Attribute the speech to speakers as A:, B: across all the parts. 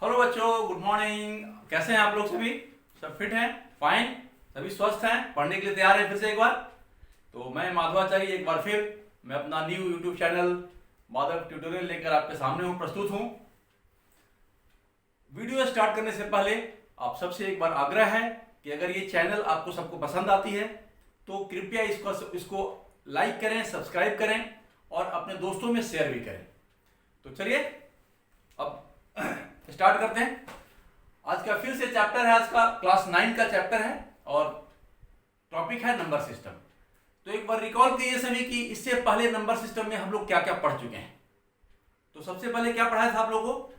A: Hello बच्चों, good morning. कैसे हैं आप लोग? सभी सब फिट हैं? फाइन? सभी स्वस्थ हैं? पढ़ने के लिए तैयार हैं फिर से एक बार? तो मैं माधवाचार्य एक बार फिर मैं अपना new YouTube channel Madhav tutorial लेकर आपके सामने हूँ, प्रस्तुत हूँ। वीडियो स्टार्ट करने से पहले आप सबसे एक बार आग्रह है कि अगर ये चैनल आपको सबको पसंद आती है तो कृपया इसको लाइक करें, सब्सक्राइब करें और अपने दोस्तों में शेयर भी करें। तो चलिए अब स्टार्ट करते हैं। आज का फिर से चैप्टर है, आज का क्लास 9 का चैप्टर है और टॉपिक है नंबर सिस्टम। तो एक बार रिकॉल कीजिए सभी कि इससे पहले नंबर सिस्टम में हम लोग क्या क्या पढ़ चुके हैं। तो सबसे पहले क्या पढ़ाया था आप लोगों को?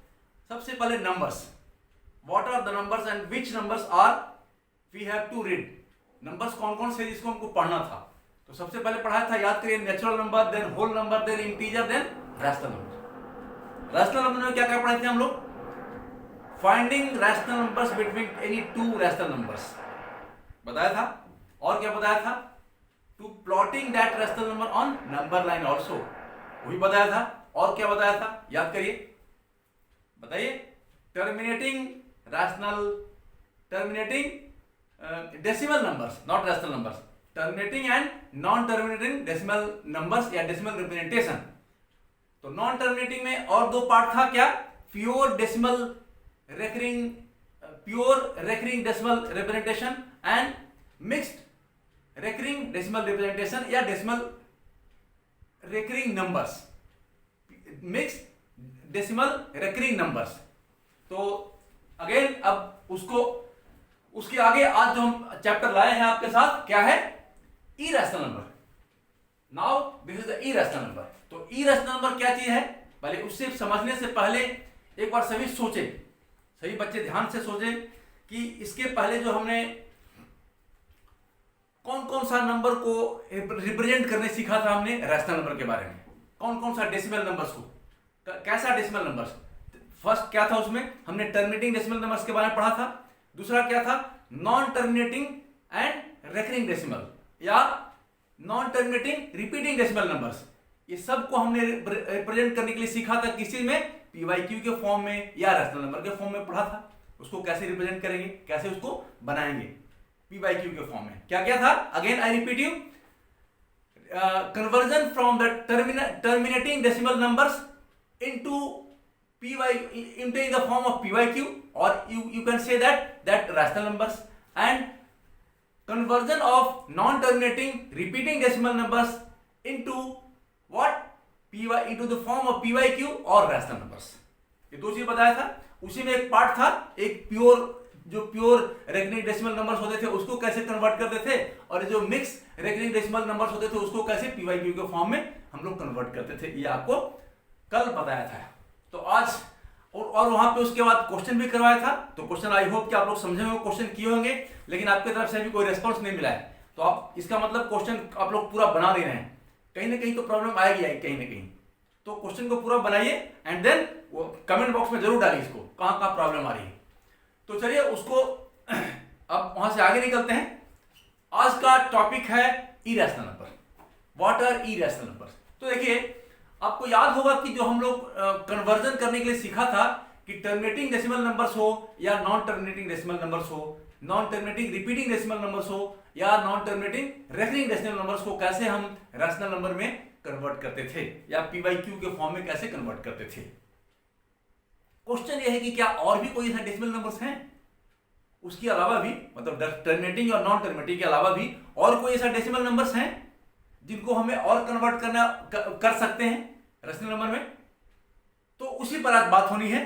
A: सबसे पहले numbers, what are the numbers and which numbers are we have to read. Numbers कौन कौन से जिसको हमको पढ़ना था। तो सबसे पहले पढ़ाया था, याद करिए, natural number, then whole number, then integer, then rational number. Rational number में क्या क्या पढ़े थे हम लोग? Finding rational numbers between any two rational numbers बताया था। और क्या बताया था? To plotting that rational number on number line also, वो भी बताया था। और क्या बताया था? याद करिए, बताइए। Terminating decimal numbers, not rational numbers, terminating and non terminating decimal numbers या डेसिमल रिप्रेजेंटेशन। तो नॉन टर्मिनेटिंग में और दो पार्ट था, क्या? Pure recurring decimal representation and mixed recurring decimal representation या decimal recurring numbers, mixed decimal recurring numbers. तो again अब उसके आगे आज जो हम चैप्टर लाए हैं आपके साथ, क्या है? Irrational number. Now this is the irrational number. तो इरेशनल नंबर क्या चीज है, पहले उससे समझने से पहले एक बार सभी सोचे, सभी बच्चे ध्यान से सोचे कि इसके पहले जो हमने कौन कौन सा नंबर को रिप्रेजेंट करने सीखा था हमने रैशनल नंबर के बारे में। कौन कौन सा डेसिमल नंबर्स को, कैसा डेसिमल नंबर्स। फर्स्ट क्या था, उसमें हमने टर्मिनेटिंग डेसिमल नंबर्स के बारे में पढ़ा था। दूसरा क्या था? Non terminating and recurring decimal या non terminating repeating decimal numbers. ये सब को हमने रिप्रेजेंट करने के लिए सीखा था, किसी में पीवाईक्यू के फॉर्म में या रैशनल नंबर के फॉर्म में पढ़ा था। उसको कैसे रिप्रेजेंट करेंगे, कैसे उसको बनाएंगे पीवाईक्यू के फॉर्म में। क्या क्या था? Again I repeat you, conversion from the terminating decimal numbers into into the form of PYQ, or you can say that rational numbers, and conversion of non-terminating repeating decimal numbers into what? into the form of PYQ or rational numbers। ये दो चीज बताया था। उसी में एक part था, एक प्योर रेकरिंग डेसिमल नंबर्स होते थे उसको कैसे कन्वर्ट करते थे, और जो मिक्स रेकरिंग डेसिमल नंबर्स होते थे उसको कैसे PYQ के फॉर्म में हम लोग कन्वर्ट करते थे। ये आपको कल बताया था। तो आज और वहां पे उसके बाद क्वेश्चन भी करवाया था। तो क्वेश्चन आई होप कि आप लोग समझे होंगे, क्वेश्चन किए होंगे, लेकिन आपकी तरफ से भी कोई रेस्पॉन्स नहीं मिला है। तो आप इसका मतलब क्वेश्चन आप लोग पूरा बना दे रहे हैं। कहीं ना कहीं तो प्रॉब्लम आएगी कहीं ना कहीं। तो क्वेश्चन को पूरा बनाइए एंड देन कमेंट बॉक्स में जरूर डालिए इसको, कहां कहां प्रॉब्लम आ रही है। तो चलिए उसको अब वहां से आगे निकलते हैं। आज का टॉपिक है irrational number. What are irrational number. तो देखिए, आपको याद होगा कि जो हम लोग कन्वर्जन करने के लिए सीखा था कि टर्मिनेटिंग डेसिमल नंबर्स हो या नॉन टर्मिनेटिंग डेसिमल नंबर्स हो, non terminating repeating decimal numbers हो या non terminating recurring decimal numbers को कैसे हम रैशनल नंबर में कन्वर्ट करते थे या पीवाईक्यू के फॉर्म में कैसे कन्वर्ट करते थे। क्वेश्चन यह है कि क्या और भी कोई ऐसे डेसिमल नंबर्स हैं उसके अलावा भी, मतलब टर्मिनेटिंग और नॉन टर्मिनेटिंग के अलावा भी और कोई ऐसा डेसिमल नंबर्स हैं जिनको हमें और कन्वर्ट कर सकते हैं रैशनल नंबर में। तो उसी पर आज बात होनी है।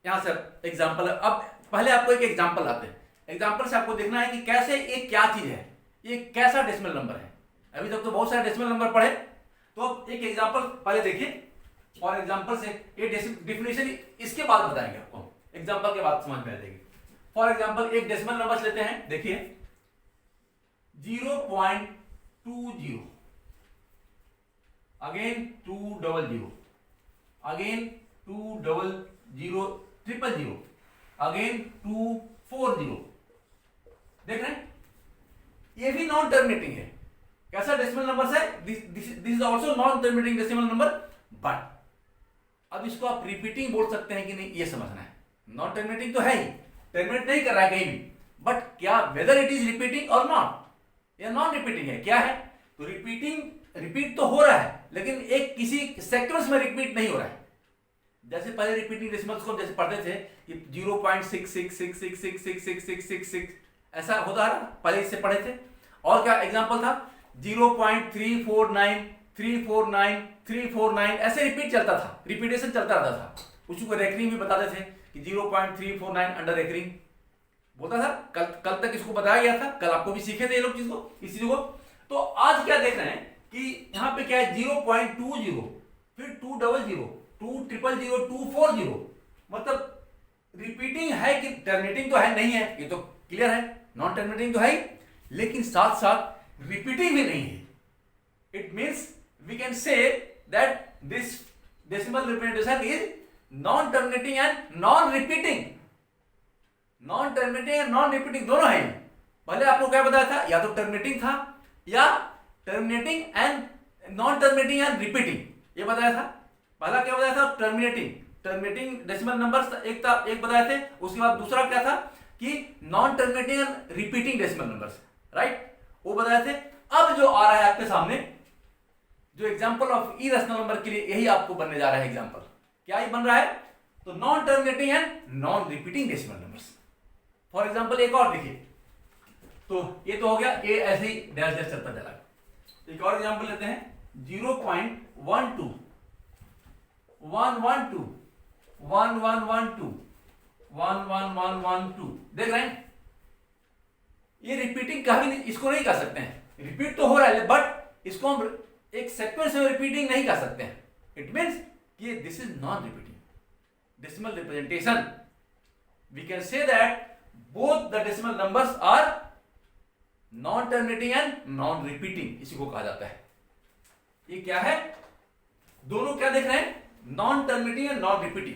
A: यहां से एग्जांपल, अब पहले आपको एक एग्जांपल आते हैं। एग्जांपल से आपको देखना है कि कैसे ये क्या चीज है, ये कैसा डेसिमल नंबर है। अभी तक तो बहुत सारे डेसिमल नंबर पढ़े, तो अब एक एग्जांपल पहले देखिए और एग्जांपल से ये डेफिनेशन इसके बाद बताएंगे आपको, एग्जांपल के बाद समझ में आ जाएगी। फॉर एग्जांपल एक डेसिमल नंबर लेते हैं, देखिए 0.20, अगेन 200, अगेन 200, 000, अगेन 240। देख रहे हैं, ये भी नॉन टर्मिनेटिंग है। कैसा डेसिमल नंबर है? This is also non terminating decimal number. But अब इसको आप रिपीटिंग बोल सकते हैं कि नहीं, ये समझना है। नॉन टर्मिनेटिंग तो है ही, टर्मिनेट नहीं कर रहा है कहीं भी, बट क्या वेदर इट इज रिपीटिंग और नॉट या नॉन रिपीटिंग है, क्या है? तो रिपीट तो हो रहा है, लेकिन एक किसी सेक्वेंस में रिपीट नहीं हो रहा है। जैसे पहले रिपीटिंग डेसिमल्स को हम जैसे पढ़ते थे कि 0.66666666 ऐसा होता है, पहले इससे पढ़े थे। और क्या एग्जांपल था? 0.349 ऐसे रिपीट चलता था, रिपीटेशन चलता रहता था। उसी को रेकरिंग भी बताते थे कि 0.349 अंडर रेकरिंग बोलता था। कल तक इसको बताया गया था, कल आपको भी सीखे थे ये लोग इस चीज को। तो आज क्या देख रहे हैं कि यहाँ पे क्या है 0.20, फिर 200, 200, 240, मतलब रिपीटिंग है कि टर्मिनेटिंग तो है नहीं है, ये तो क्लियर है, नॉन टर्मिनेटिंग तो है ही, लेकिन साथ साथ रिपीटिंग भी नहीं है। It means we can say that this decimal representation is non terminating and non repeating. Non terminating and non repeating दोनों है। पहले आपको क्या बताया था? या तो टर्मिनेटिंग था या terminating and non terminating and repeating, ये बताया था। पहला क्या बताया था? टर्मिनेटिंग डेसिमल नंबर्स एक बताए थे। उसके बाद दूसरा क्या था कि non terminating and repeating decimal numbers, right, वो बताए थे। अब जो आ रहा है आपके सामने, जो एग्जांपल ऑफ इरेशनल नंबर के लिए यही आपको बनने जा रहा है एग्जांपल। क्या ही बन रहा है? तो non terminating and non repeating decimal numbers. For example एक और देखिए, तो ये तो हो गया, ये ऐसे ही डैश डैश चलता चला। एक और एग्जांपल लेते हैं, 0.12 112 1112 11112। देख रहे हैं, ये रिपीटिंग कभी नहीं, इसको नहीं कर सकते हैं। रिपीट तो हो रहा है, बट इसको हम एक सेक्वेंस में रिपीटिंग नहीं कर सकते हैं। इट मीन्स कि this is non repeating decimal representation. We can say that both the decimal numbers are non terminating and non repeating, इसी को कहा जाता है। ये क्या है? दोनों क्या देख रहे हैं? Non terminating and non repeating.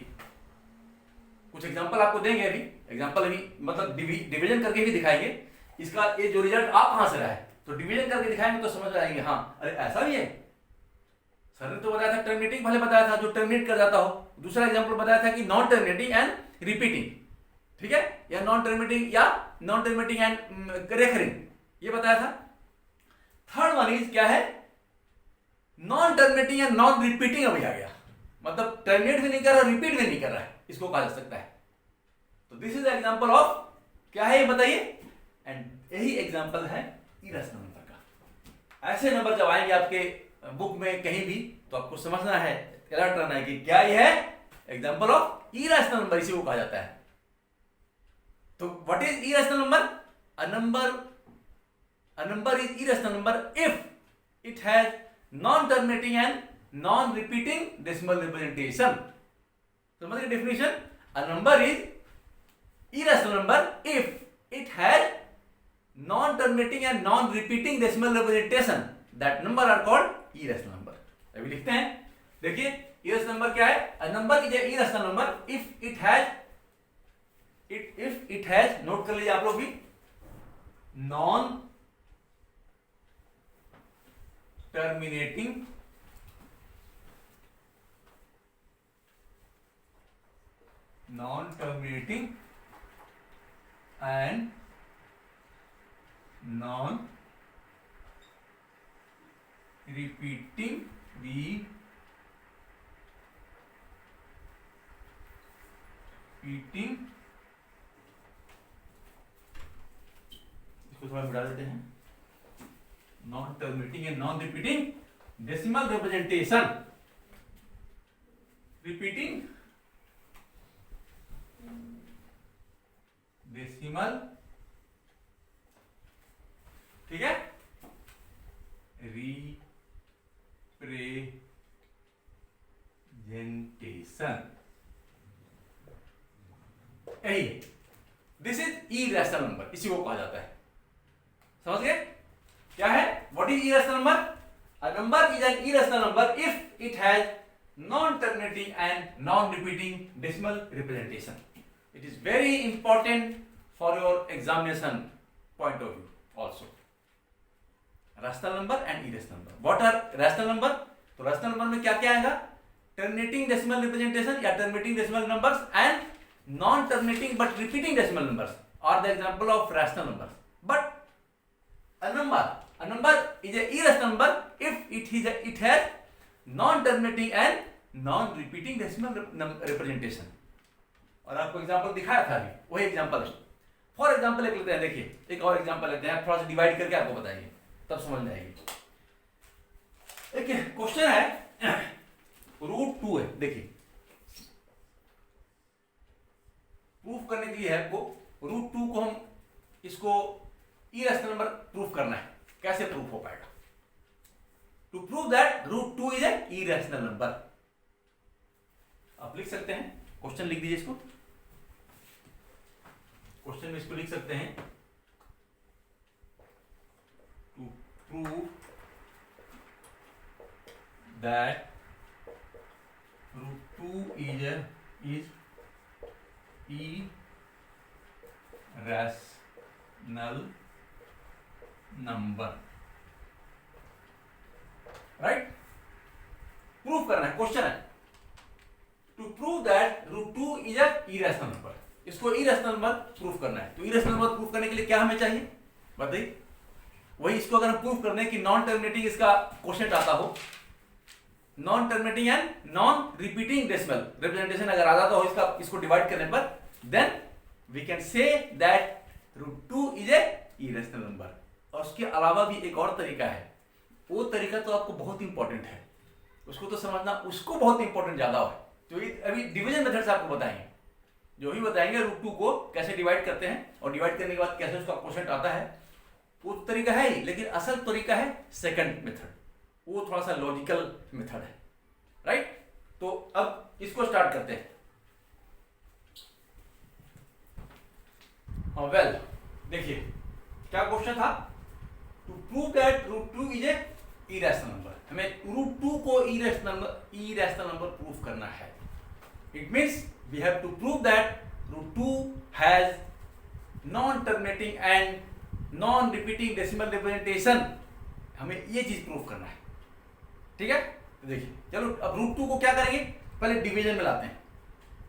A: कुछ एग्जांपल आपको देंगे अभी, एग्जांपल अभी मतलब डिवीजन करके भी दिखाएंगे। इसका ये जो रिजल्ट आप कहां से रहा है, तो डिवीजन करके दिखाएंगे तो समझ आएंगे, हाँ अरे ऐसा भी है। सर ने तो बताया था टर्मिनेटिंग, भले बताया था जो टर्मिनेट कर जाता हो। दूसरा एग्जांपल बताया था कि नॉन टर्मिनेटिंग एंड रिपीटिंग, ठीक है, या नॉन टर्मिनेटिंग एंड रेकरिंग, ये बताया था। थर्ड वन इज क्या है? Non terminating and non repeating अभी आ गया, मतलब टर्मिनेट भी नहीं कर रहा, रिपीट भी नहीं कर रहा है, इसको कहा जा सकता है। तो दिस इज एग्जांपल ऑफ, क्या है ये बताइए? एंड यही एग्जांपल है इरेशनल नंबर का। ऐसे नंबर जब आएंगे आपके बुक में कहीं भी, तो आपको समझना है, अलर्ट रहना है कि क्या ये है? एग्जांपल ऑफ इरेशनल नंबर, इसी को कहा जाता है। तो what is irrational number? A number is irrational number if it has non-terminating and non-repeating decimal representation. समझ गए definition? A number is irrational number if it has non-terminating and non-repeating decimal representation. That number are called irrational number. अभी लिखते हैं, देखिए irrational number क्या है? A number is a irrational number if it has, note कर लीजिए आप लोग भी, non terminating and non repeating इसको थोड़ा मिटा देते हैं, non terminating and non repeating decimal representation. Repeating decimal, ठीक है, रिप्रेजेंटेशन, यही है। दिस इज इरेशनल नंबर, इसी को कहा जाता है। समझ गए क्या है? What is irrational number? A number is an irrational number if it has non terminating and non repeating decimal representation. It is very important for your examination point of view also. Rational number and irrational number. What are rational number? तो rational number में क्या क्या आएगा? Terminating decimal representation या terminating decimal numbers and non-terminating but repeating decimal numbers are the example of rational numbers. But a number is a irrational number if it has non-terminating and non-repeating decimal representation. और आपको example दिखाया था अभी, वही example है. For example एक लेते हैं, देखिए एक और एग्जांपल लेते हैं, थोड़ा सा डिवाइड करके आपको बताइए तब समझ में आएगी. एक क्वेश्चन है √2 है. देखिए प्रूफ करने के लिए है आपको √2 को, हम इसको इरेशनल नंबर प्रूफ करना है. कैसे प्रूफ हो पाएगा? To prove that √2 is a irrational number. आप लिख सकते हैं, क्वेश्चन लिख दीजिए इसको, क्वेश्चन में इसको लिख सकते हैं, to prove that √2 is irrational number. Right? Proof करना है, क्वेश्चन है to prove that √2 is a irrational number. इसको इरेशनल नंबर प्रूफ करना है. तो इरेशनल नंबर प्रूफ करने के लिए क्या हमें चाहिए बताइए? वही इसको अगर हम प्रूफ करने की नॉन टर्मिनेटिंग इसका क्वेश्चन आता हो, non terminating and non repeating decimal representation अगर आ जाता हो इसको डिवाइड करने पर, then we can say that √2 is a irrational number. और उसके अलावा भी एक और तरीका है, वो तरीका तो आपको बहुत इंपॉर्टेंट है, उसको तो समझना, उसको बहुत इंपॉर्टेंट ज्यादा है. जो अभी डिवीजन मेथड से आपको बताएंगे, जो भी बताएंगे √2 को कैसे डिवाइड करते हैं और डिवाइड करने के बाद कैसे उसका क्वोशिएंट आता है, वो तरीका है ही, लेकिन असल तरीका है सेकंड मेथड. वो थोड़ा सा लॉजिकल मेथड है. राइट? तो अब इसको स्टार्ट करते हैं. हाँ वेल, देखिए क्या क्वेश्चन था, to prove that √2 is a irrational number. हमें √2 को इरेशनल नंबर प्रूफ करना है. It means we have to prove that √2 has non terminating and non repeating decimal representation. हमें ये चीज प्रूफ करना है. ठीक है? तो देखिए, चलो अब √2 को क्या करेंगे, पहले डिवीजन में लाते हैं.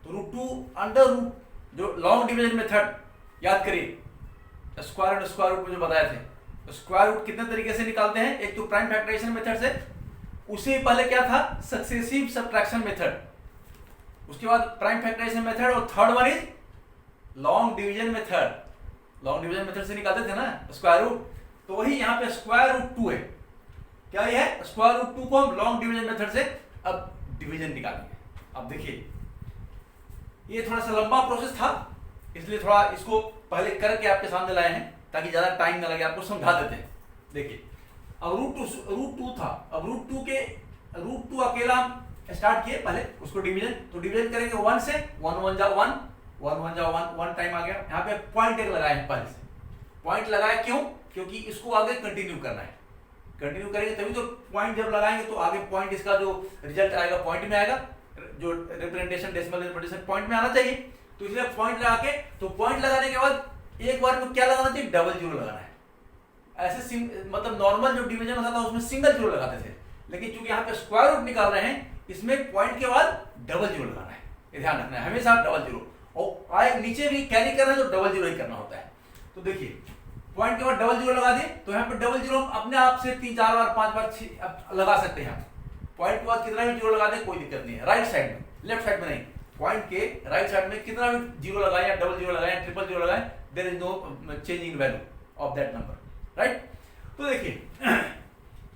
A: तो √2 अंडर रूट, जो लॉन्ग डिवीजन मेथड याद करिए, स्क्वायर रूट में जो बताए थे, तो स्क्वायर रूट कितने तरीके से निकालते हैं. एक तो प्राइम फैक्टराइजेशन मेथड से, उससे पहले क्या था सक्सेसिव सब्ट्रैक्शन मेथड, उसके बाद प्राइम फैक्टराइजेशन मेथड, और third one is long division method. Long division method से निकालते थे ना स्क्वायर रूट. तो वही यहाँ पे स्क्वायर रूट 2 है. क्या ये है? स्क्वायर रूट 2 को हम लॉन्ग डिवीजन मेथड से अब डिवीजन निकालेंगे. अब देखिए ये थोड़ा सा लंबा प्रोसेस था, इसलिए थोड़ा इसको पहले करके आपके सामने लाए हैं ताकि ज्यादा टाइम ना लगे, आपको समझा देते हैं. देखिए अब √2 था, अब √2 अकेला हम स्टार्ट किए, पहले उसको डिवीजन, तो डिवीजन करेंगे 1 से, 1 1 जा 1, 1 1 जा 1 टाइम आ गया. यहाँ पे पॉइंट एक लगाए हैं, पहले से पॉइंट लगाया. क्यों? क्योंकि इसको आगे कंटिन्यू करना है. कंटिन्यू करेंगे तभी तो, पॉइंट जब लगाएंगे तो आगे पॉइंट, इसका जो रिजल्ट आएगा पॉइंट में आएगा, जो रिप्रेजेंटेशन डेसिमल रिप्रेजेंटेशन पॉइंट में आना चाहिए. तो इसलिए पॉइंट लगा के, तो पॉइंट लगाने के बाद एक बार में क्या लगाना चाहिए, डबल जीरो लगाना है. ऐसे मतलब नॉर्मल जो डिवीजन होता था उसमें सिंगल जीरो लगाते थे, लेकिन चूंकि यहाँ पे स्क्वायर रूट निकाल रहे हैं, इसमें पॉइंट के बाद डबल जीरो लगाना है. ये ध्यान रखना है हमेशा, डबल जीरो. और आए नीचे भी कैरी करना है तो डबल जीरो ही करना होता है. तो देखिए पॉइंट के बाद डबल जीरो लगा दिए, तो यहाँ पे डबल जीरो अपने आप से 3 4 बार 5 बार लगा सकते हैं. पॉइंट के बाद कितना भी जीरो लगा दे कोई दिक्कत नहीं है. राइट साइड में, लेफ्ट साइड में नहीं, पॉइंट के राइट साइड में कितना भी जीरो लगाए या डबल जीरो लगाए या ट्रिपल जीरो लगाए, there is no change in value of that number. Right? तो देखिए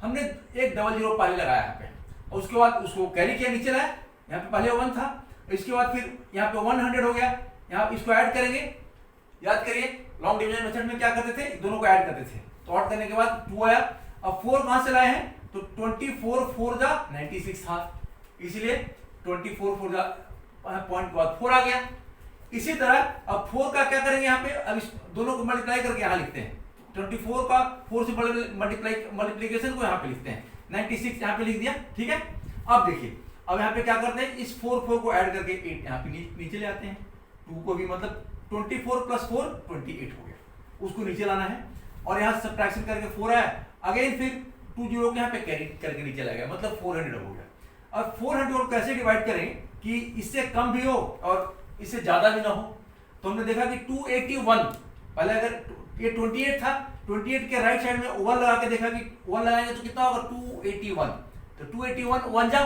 A: हमने एक डबल जीरो पहले लगाया यहाँ पे, और उसके बाद उसको कैरी किया, नीचे लाया. यहाँ पे पहले 1 था, इसके बाद फिर यहाँ पे 100 हो गया. यहाँ इसको ऐड करेंगे, याद करिए लॉन्ग डिवीजन मेथड में क्या करते थे, दोनों को ऐड करते थे. तो ऐड करने के बाद 2 आया. अब 4 कहां से लाए हैं, तो 24 4 जा 96 था, इसलिए 24 4 जा पॉइंट के बाद 4 आ गया. इसी तरह अब 4 का क्या करेंगे यहाँ पे, अब इस दोनों को मल्टीप्लाई करके यहाँ लिखते हैं. 24 का 4 से मल्टीप्लीकेशन को यहाँ पे लिखते हैं. 96 यहाँ पे लिख दिया. ठीक है? अब देखिए अब यहाँ पे क्या करते हैं, इस 4 को ऐड करके 8 यहाँ पे नीचे ले आते हैं. 2 को भी, मतलब 24 + 4 28 हो गया, उसको नीचे लाना है. और यहाँ सब्ट्रैक्शन करके 4 आया, अगेन फिर 2 जीरो के यहाँ पे कैरी करके नीचे लगा, मतलब 400 हो गया. अब 400 को कैसे डिवाइड करें कि इससे कम भी हो और इससे ज्यादा भी ना हो। तो हमने देखा कि 281, पहले अगर ये 28 था, 28 के राइट साइड में 1 लगा के देखा कि 1 लगाएंगे तो कितना होगा 281, तो 281 1 जा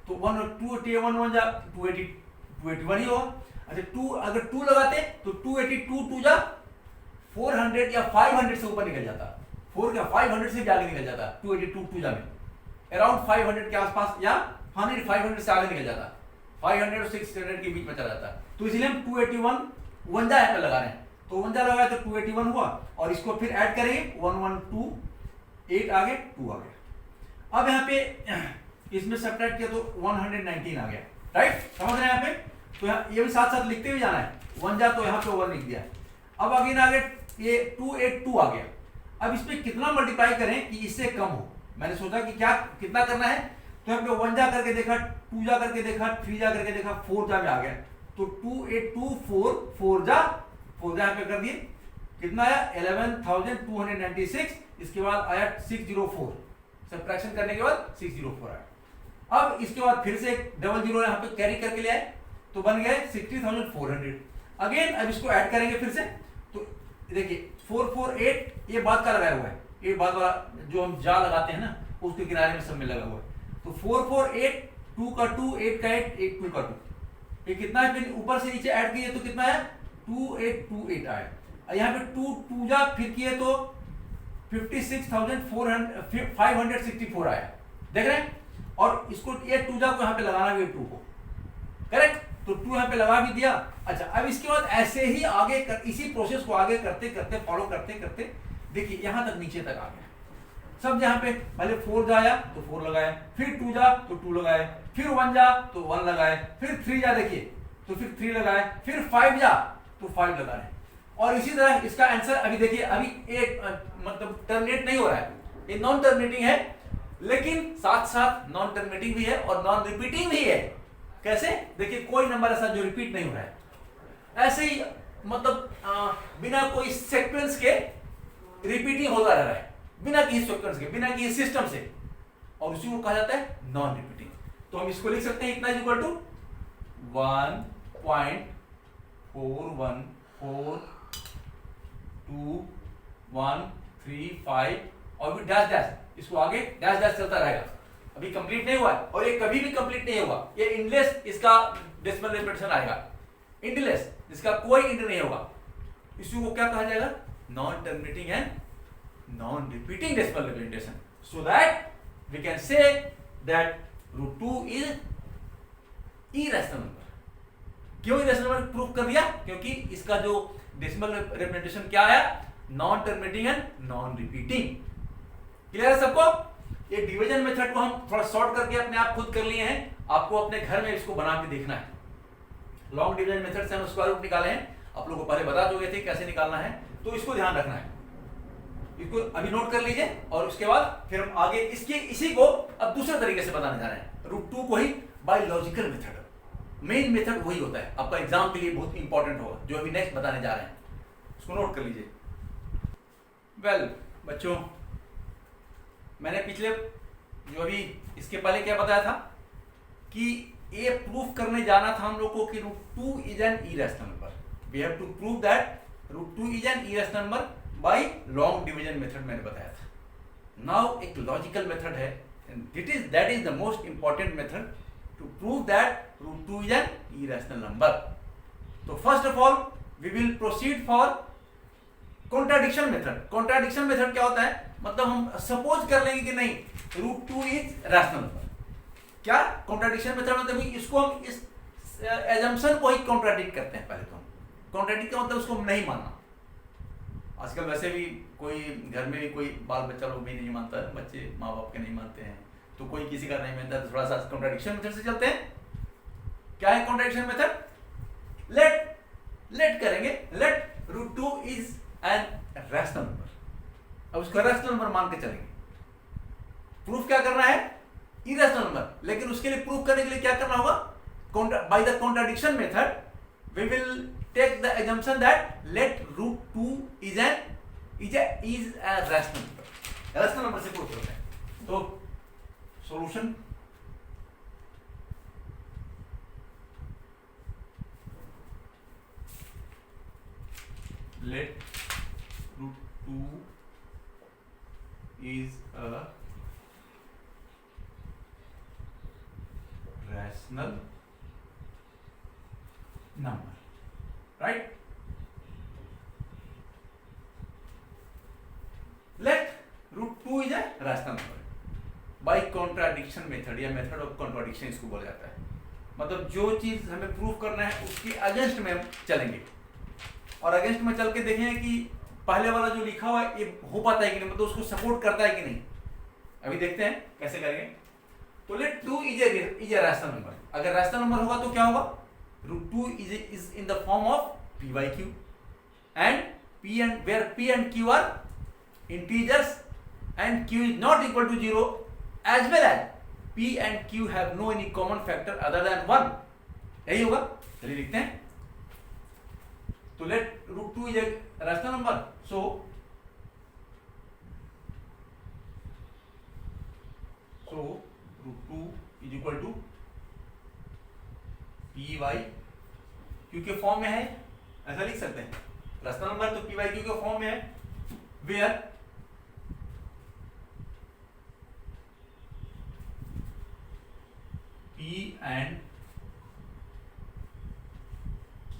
A: तो 281 1 जा 281 ही होगा। अच्छा 2 अगर 2 लगाते तो 282 2 जा 400 या 500 से ऊपर निकल जाता, 4 क्या 500 से भी आगे निकल जाता, 282 2 जा में अराउंड 500 के आसपास या 500 से आगे निकल जाता, 500 और 600 के बीच में चला जाता। तो इसलिए हम 281 1 जा यहाँ पे लगा रहे हैं, तो 1 जा लगाया तो 281 हुआ, और इसको फिर ऐड करेंगे 1128 आगे 2 आ गया। अब यहाँ पे इसमें सब्ट्रैक्ट किया तो 119 आ गया, राइट, समझ रहे हैं यहाँ पे। तो यहाँ ये भी साथ साथ लिखते हुए जाना है, 1 जा तो यहाँ पे 1 लिख दिया। अब आगे ये 282 आ गया। अब इसमें कितना मल्टीप्लाई करें कि इससे कम हो, मैंने सोचा कि क्या कितना करना है, तो यहाँ पे 1 जा करके देखा, 2 जा करके देखा, 3 जा करके देखा, 4 जा में आ गया, तो 282 4 जा यहाँ पे कर दिए, कितना आया 11,296, इसके बाद आया 604, सब्ट्रैक्शन करने के बाद 604 आया। अब इसके बाद फिर से एक डबल जीरो यहाँ पे कैरी करके ले आए, तो बन गए 60,400। अगेन अब इसको ऐड करेंगे फिर से, तो देखिए 448 ये बाद का लगाया हुआ है, ये बाद वाला जो हम जा लगाते हैं ना उसके किनारे में सब में लगा हुआ है, तो 448 2 का 2 8 का 8 8 2 का 2, ये कितना है, फिर ऊपर से नीचे ऐड किए तो कितना है 2828 आया। यहाँ पे 2 2 जा फिर किए तो 56,564 आया, देख रहे हैं। और इसको ये 2 जा को यहाँ पे लगाना भी 2 को, करेक्ट, तो 2 यहाँ पे लगा भी दिया। अच्छा अब इसके बाद ऐसे ही आगे इसी प्रोसेस को आगे करते करते फॉलो करते करते देखिए यहाँ तक नीचे तक आ गया सब। यहाँ पे पहले 4 जाया तो 4 लगाए, फिर 2 जा तो 2 लगाए, फिर 1 जा तो 1 लगाए, फिर 3 जा देखिए तो फिर 3 लगाए, फिर 5 जा तो 5 लगाए। और इसी तरह इसका आंसर अभी देखिए, अभी एक मतलब टर्मिनेट नहीं हो रहा है, ये नॉन टर्मिनेटिंग है, लेकिन साथ साथ नॉन टर्मिनेटिंग भी है और नॉन रिपीटिंग भी है। कैसे, देखिए कोई नंबर ऐसा जो रिपीट नहीं हो रहा है, ऐसे ही मतलब बिना कोई सीक्वेंस के रिपीटिंग होता रह रहा है, बिना किसी सीक्वेंस के, बिना किसी सिस्टम से, और उसी को कहा जाता है नॉन रिपीटिंग। तो हम इसको लिख सकते हैं इतना इक्वल टू 1.4142135 और भी डैश डैश, इसको आगे डैश डैश चलता रहेगा। अभी कंप्लीट नहीं हुआ है और ये कभी भी कंप्लीट नहीं होगा, ये इंडलेस इसका डेसिमल रिपीटेशन आएगा, इंडलेस, इसका कोई इंड नहीं होगा। इसी को क्या कहा जाएगा, non terminating and non repeating decimal representation, so that we can say that √2 is irrational number. क्यों इरेशनल नंबर प्रूव कर दिया, क्योंकि इसका जो डेसिमल रिप्रेजेंटेशन क्या आया, non terminating and non repeating. Clear है सबको। ये डिवीजन मेथड को हम थोड़ा शॉर्ट करके अपने आप खुद कर लिए हैं, आपको अपने घर में इसको बना के देखना है। लॉन्ग डिवीजन मेथड से हम स्क्वायर रूट निकाले हैं, आप लोगों को पहले बता चुके थे कैसे निकालना है, तो इसको ध्यान रखना है, इसको अभी नोट कर लीजिए। और उसके बाद फिर हम आगे इसी को अब दूसरे तरीके से बताने जा रहे हैं, √2 को ही by logical method. Main method वही होता है, आपका एग्जाम के लिए बहुत इंपॉर्टेंट होगा, जो अभी नेक्स्ट बताने जा रहे हैं, इसको नोट कर लीजिए। वेल बच्चों, मैंने पिछले जो अभी इसके पहले क्या बताया था कि ये प्रूफ करने जाना था हम लोग को कि √2 is an irrational number. We have to prove that √2 is an irrational number by long division method मैंने बताया था। नाउ एक लॉजिकल मेथड है, that is the most important method to prove that √2 is an irrational number. तो first of all we will proceed for contradiction method. Contradiction method क्या होता है, मतलब हम सपोज कर लेंगे कि नहीं √2 इज रैशनल नंबर। क्या कॉन्ट्राडिक्शन मेथड मतलब इसको हम इस एजम्पशन को ही कॉन्ट्राडिक्ट करते हैं। पहले तो हम कॉन्ट्राडिक्ट का मतलब उसको नहीं मानना। आजकल वैसे भी कोई घर में भी कोई बाल बच्चा लोग भी नहीं मानता है, बच्चे माँ बाप के नहीं मानते हैं, तो कोई किसी का नहीं मानता, तो थोड़ा सा कॉन्ट्राडिक्शन मेथड से चलते हैं। क्या है कॉन्ट्राडिक्शन मेथड, लेट करेंगे, let √2 is an rational number. अब उसको रैशनल नंबर मान के चलेंगे। प्रूफ क्या करना है, इरेशनल नंबर, लेकिन उसके लिए प्रूफ करने के लिए क्या करना होगा, by the contradiction method we will take the assumption that let √2 is a rational number। Rational number से प्रूफ करते हैं। तो solution, let root 2 is a rational number, right? Let root 2 is a rational number by contradiction method या method of contradiction इसको बोला जाता है। मतलब जो चीज हमें प्रूव करना है उसके अगेंस्ट में हम चलेंगे और अगेंस्ट में चल के देखेंगे कि पहले वाला जो लिखा हुआ है ये हो पाता है कि नहीं, मतलब उसको सपोर्ट करता है कि नहीं। अभी देखते हैं कैसे करेंगे। तो let 2 is a rational number. अगर रैशनल नंबर होगा तो क्या होगा? Root 2 is in the form of p by q and p and q are integers and q is not equal to 0 as well as p and q have no any common factor other than 1। यही होगा। चलिए लिखते हैं। तो let root 2 is a rational number, so root 2 is equal to p by q के form में है, ऐसा लिख सकते हैं। रैशनल नंबर तो p by q के फॉर्म में है, where p and q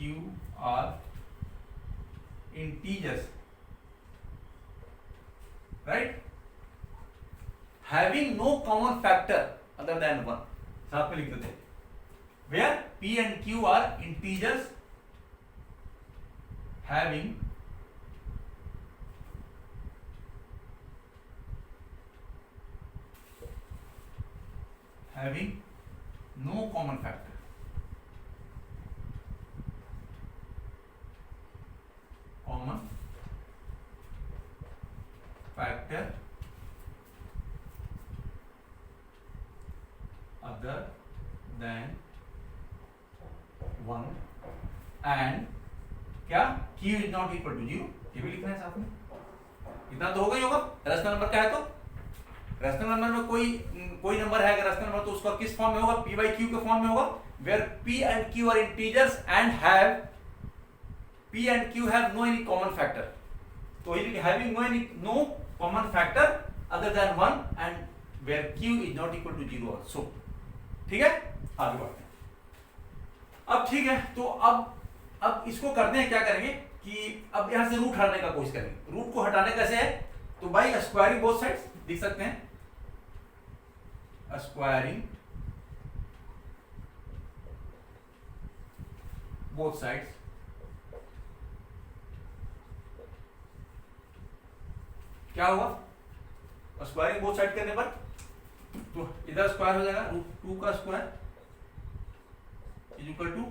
A: are integers, right, having no common factor other than 1। साथ में लिख देते हैं, where p and q are integers having no common factor other than 1 and क्या q is not equal to 0। ये भी लिखना है साथ में। इतना तो होगा ही होगा। रैशनल नंबर क्या है? तो रैशनल नंबर में कोई नंबर है अगर रैशनल नंबर तो उसका किस फॉर्म में होगा? p by q के फॉर्म में होगा, where p and q are integers and p and q have no any common factor। तो having no common factor other than 1 and where q is not equal to 0 also। ठीक है, आगे बढ़ते हैं। अब ठीक है, तो अब इसको करते हैं, क्या करेंगे कि अब यहां से रूट हटाने का कोशिश करेंगे। रूट को हटाने कैसे है? तो बाई स्क्वायरिंग बोथ साइड्स लिख सकते हैं। स्क्वायरिंग बोथ साइड्स, क्या होगा? स्क्वायरिंग बोथ साइड करने पर तो इधर स्क्वायर हो जाएगा, रूट 2 का square is equal to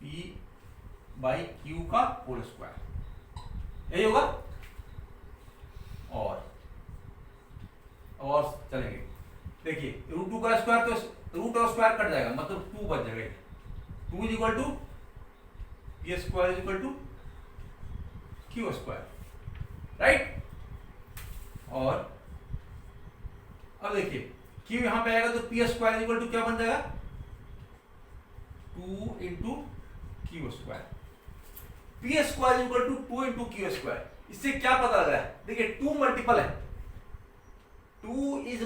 A: p by q का होल स्क्वायर, यही होगा। और चलेंगे, देखिए रूट 2 का स्क्वायर तो रूट और स्क्वायर कट जाएगा, मतलब 2 बच जाएगा। 2 is equal to p square is equal to q square, right. और अब देखिए q यहां पे आएगा तो p स्क्वायर इक्वल टू क्या बन जाएगा? 2 into q square. p square equal to 2 into q square. इससे क्या पता लग रहा है? देखिए 2 मल्टीपल है, 2 इज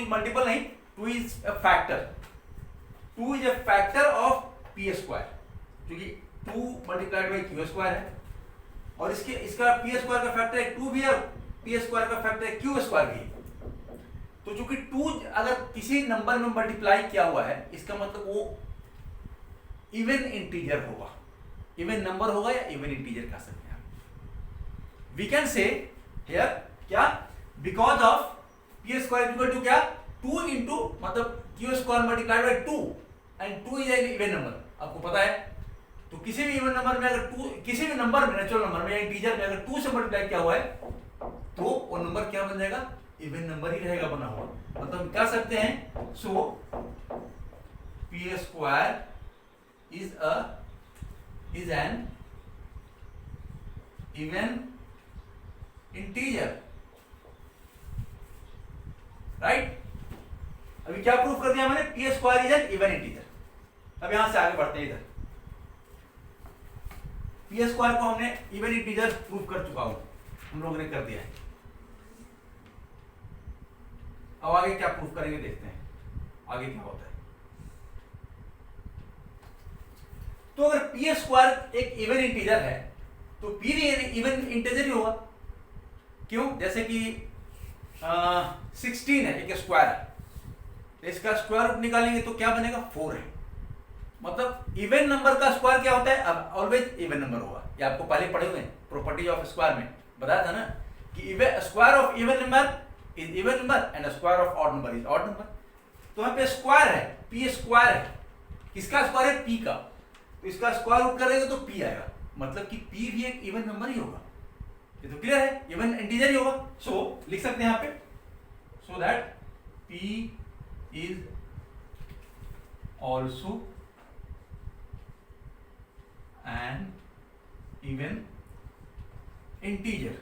A: मल्टीपल नहीं, 2 is a factor, 2 is a factor of p square, क्योंकि 2 मल्टीप्लाइड बाई क्यू स्क्वायर है। और इसका p स्क्वायर का फैक्टर है 2 भी है, p स्क्वायर का फैक्टर है क्यू स्क्वायर भी है। तो चूंकि 2 अगर किसी नंबर में मल्टीप्लाई किया हुआ है, इसका मतलब वो इवन इंटीजर होगा, इवन नंबर होगा या इवन इंटीजर कह सकते हैं। वी कैन से हियर क्या, because of p square equal to क्या, 2 इंटू मतलब q square multiplied by 2 and 2 is an even number, आपको पता है। तो किसी भी इवन नंबर में अगर 2, किसी भी नंबर में, नेचुरल नंबर में या इंटीजर में अगर 2 से मल्टीप्लाई किया हुआ है तो वो नंबर क्या बन जाएगा? इवन नंबर ही रहेगा बना हुआ। मतलब हम कह सकते हैं सो p square is an even integer, right. अभी क्या प्रूफ कर दिया मैंने? p square is an even integer. अब यहां से आगे बढ़ते हैं इधर। पी स्क्वायर को हमने इवन इंटीजर प्रूव कर चुका हूं, हम लोगों ने कर दिया है। अब आगे क्या प्रूव करेंगे देखते हैं आगे क्या होता है। तो अगर पी स्क्वायर एक इवन इंटीजर है तो पी भी इवन इंटीजर ही होगा। क्यों? जैसे कि 16 है, एक स्क्वायर है, इसका स्क्वायर रूट निकालेंगे तो क्या बनेगा? 4 है। मतलब इवन नंबर का स्क्वायर क्या होता है? अब ऑलवेज इवन नंबर होगा। ये आपको पहले पढ़े हुए हैं प्रॉपर्टी ऑफ स्क्वायर में बताया था ना कि square of even number is even number and square of odd number is odd number. तो यहाँ पे स्क्वायर है, पी स्क्वायर है, किसका स्क्वायर है? पी का। तो इसका स्क्वायर रूट करेंगे तो पी आएगा, मतलब कि पी भी एक इवन नंबर ही होगा। ये तो क्लियर है, इवन इंटीजर ही होगा। सो लिख सकते हैं यहाँ पे, so that P is also an even integer.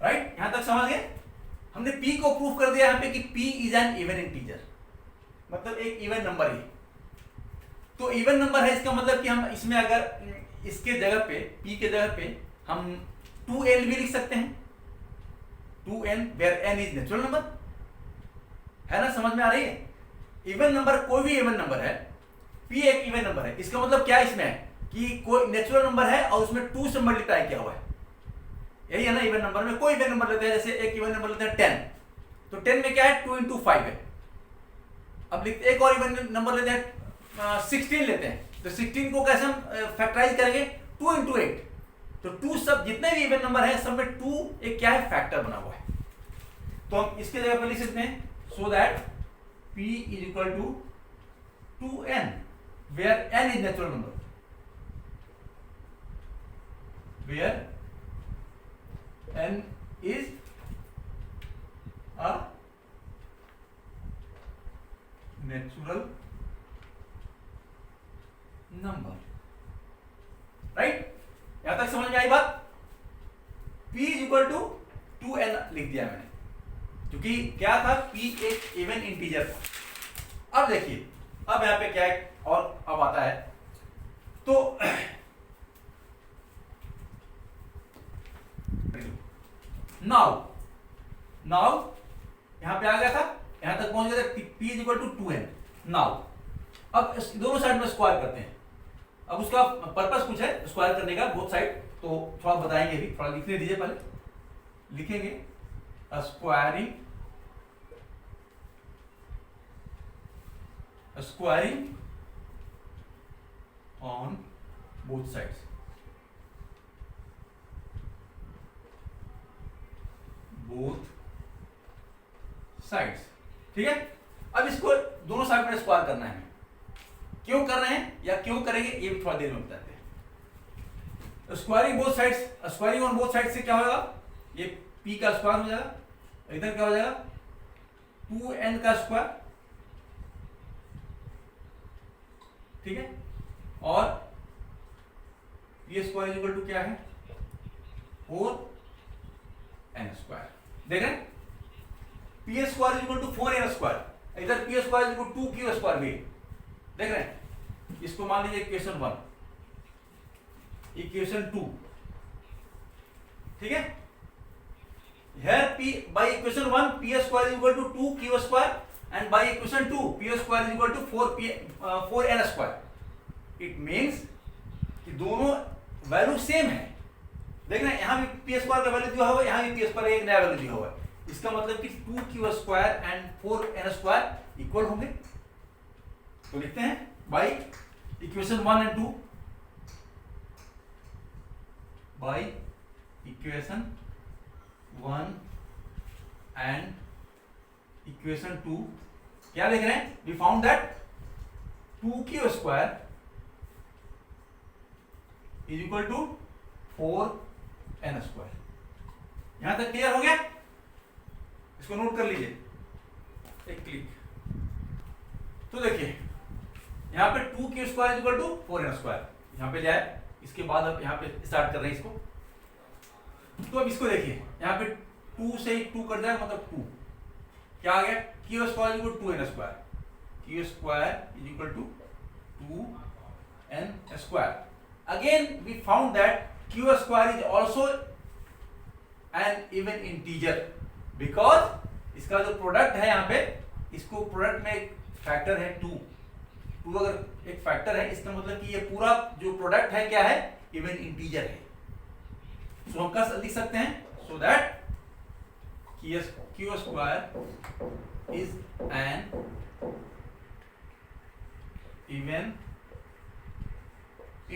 A: Right, यहां तक समझ गए? हमने p को प्रूव कर दिया यहाँ पे कि p is an even integer, मतलब एक इवन नंबर है। तो इवन नंबर है इसका मतलब कि हम इसमें अगर इसके जगह पे p के जगह पे हम 2n भी लिख सकते हैं, 2n where n is natural number, है ना? समझ में आ रही है? इवन नंबर कोई भी इवन नंबर है, p एक इवन नंबर है, इसका मतलब क्या इसमें है कि कोई नेचुरल नंबर है और उसमें 2 से मल्टीप्लाई किया हुआ है। यही है ना इवन नंबर में। कोई इवन नंबर लेते हैं, जैसे एक इवन नंबर लेते हैं 10, तो 10 में क्या है? 2 into 5 है। अब लिखते एक और इवन नंबर लेते हैं 16 लेते हैं, तो 16 को कैसे हम फैक्टराइज करेंगे? 2 into 8। तो 2 सब जितने भी इवन नंबर है सब में 2 एक क्या है? फैक्टर बना हुआ है। तो हम इसके जगह पे लिख सकते हैं so that p is equal to 2n where n is natural number, where n is a natural number। Right, यहां तक समझ में आई बात? p is equal to 2n लिख दिया मैंने, क्योंकि क्या था? p एक इवन इंटीजर था। अब देखिए, अब यहां पे क्या है और अब आता है, तो नाउ यहां पे आ गया था, यहां तक पहुंच गया था, p is equal to 2n। Now अब दोनों साइड में स्क्वायर करते हैं। अब उसका पर्पस कुछ है स्क्वायर करने का, बोथ साइड, तो थोड़ा बताएंगे भी, थोड़ा लिखने दीजिए, पहले लिखेंगे squaring on both sides, both sides. ठीक है, अब इसको दोनों साइड में स्क्वायर करना है। क्यों कर रहे हैं या क्यों करेंगे ये भी थोड़ा देर में बताते हैं। Squaring both sides, squaring on both side से क्या होगा? ये p का स्क्वायर हो जाएगा, इधर क्या हो जाएगा? 2n का स्क्वायर। ठीक है, और p स्क्वायर इक्वल टू क्या है? 4n square. देख रहे हैं, P square is equal to 4n square, इधर P square is equal to 2q square भी। देख रहे हैं, इसको मान लीजिए इक्वेशन 1, इक्वेशन 2। ठीक है, here p by equation 1 p square is equal to 2q square and by equation 2 p square is equal to 4n square। it means कि दोनों वैल्यू सेम है। देख रहे हैं, यहां भी पी स्क्वायर का वैल्यू दिया हुआ है, यहां भी पी स्क्वायर एक नया वैल्यू दिया हुआ है। इसका मतलब कि 2q square and 4n square equal होंगे। तो लिखते हैं by equation 1 and 2, by equation 1 and equation 2 क्या लिख रहे हैं? We found that 2q square is equal to 4n square. यहां तक क्लियर हो गया? इसको नोट कर लीजिए एक क्लिक। तो देखिए यहां पे 2q square is equal to 4n square, यहां पे जाए, इसके बाद अब यहां पे स्टार्ट कर रहे हैं इसको। तो अब इसको देखिए, यहां पे 2 से 2 कट जाएगा, मतलब 2 क्या आ गया? q square is equal to 2n square, q square is equal to 2n square. Again we found that q square is also an even integer because इसका जो प्रोडक्ट है यहाँ पे, इसको प्रोडक्ट में एक फैक्टर है 2 अगर एक फैक्टर है, इसका मतलब कि ये पूरा जो प्रोडक्ट है क्या है, इवन इंटीजर है. सो हम कैसे लिख सकते हैं, so that q square is an even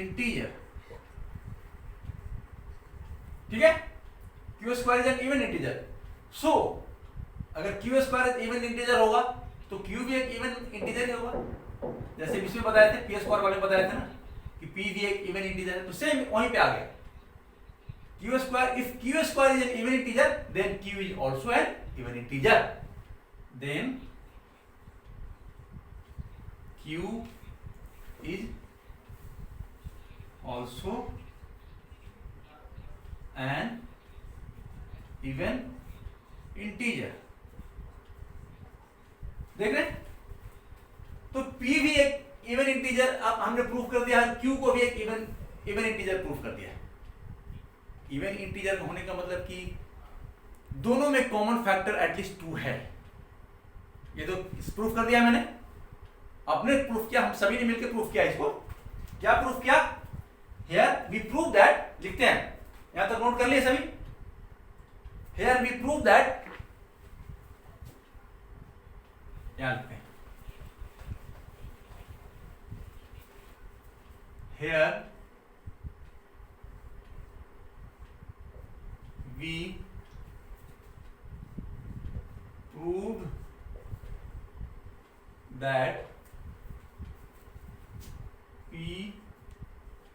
A: integer. ठीक है, q square is an even integer. So अगर q स्क्वायर इवन इंटीजर होगा तो q भी एक इवन इंटीजर ही होगा. जैसे इसमें बताए थे, पी स्क्वायर वाले बताए थे ना कि p भी एक इवन इंटीजर है, तो सेम वहीं पे आ गया. q square, if q square is an even integer then q is also an even integer. Then q is also an even integer. देख रहे हैं, तो p भी एक इवन इंटीजर अब हमने प्रूफ कर दिया है, q को भी एक इवन इंटीजर प्रूफ कर दिया है. इवन इंटीजर होने का मतलब कि दोनों में कॉमन फैक्टर एटलीस्ट 2 है. ये तो प्रूफ कर दिया मैंने, अपने प्रूफ किया, हम सभी ने मिलकर प्रूफ किया. इसको क्या प्रूफ किया, हियर वी प्रूव दैट, लिखते हैं यहां तक नोट कर लिए सभी. हियर वी प्रूव दैट, यहां लिखते हैं, here we proved that P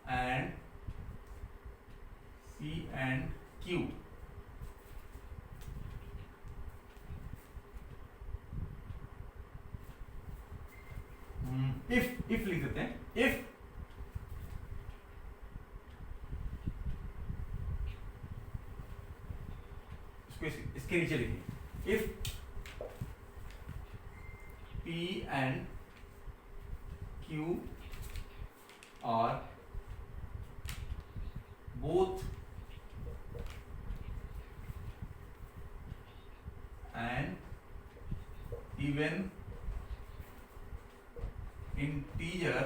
A: and Q if लिख देते हैं, if इसके नीचे लिखिए, if P and Q are both an even integer,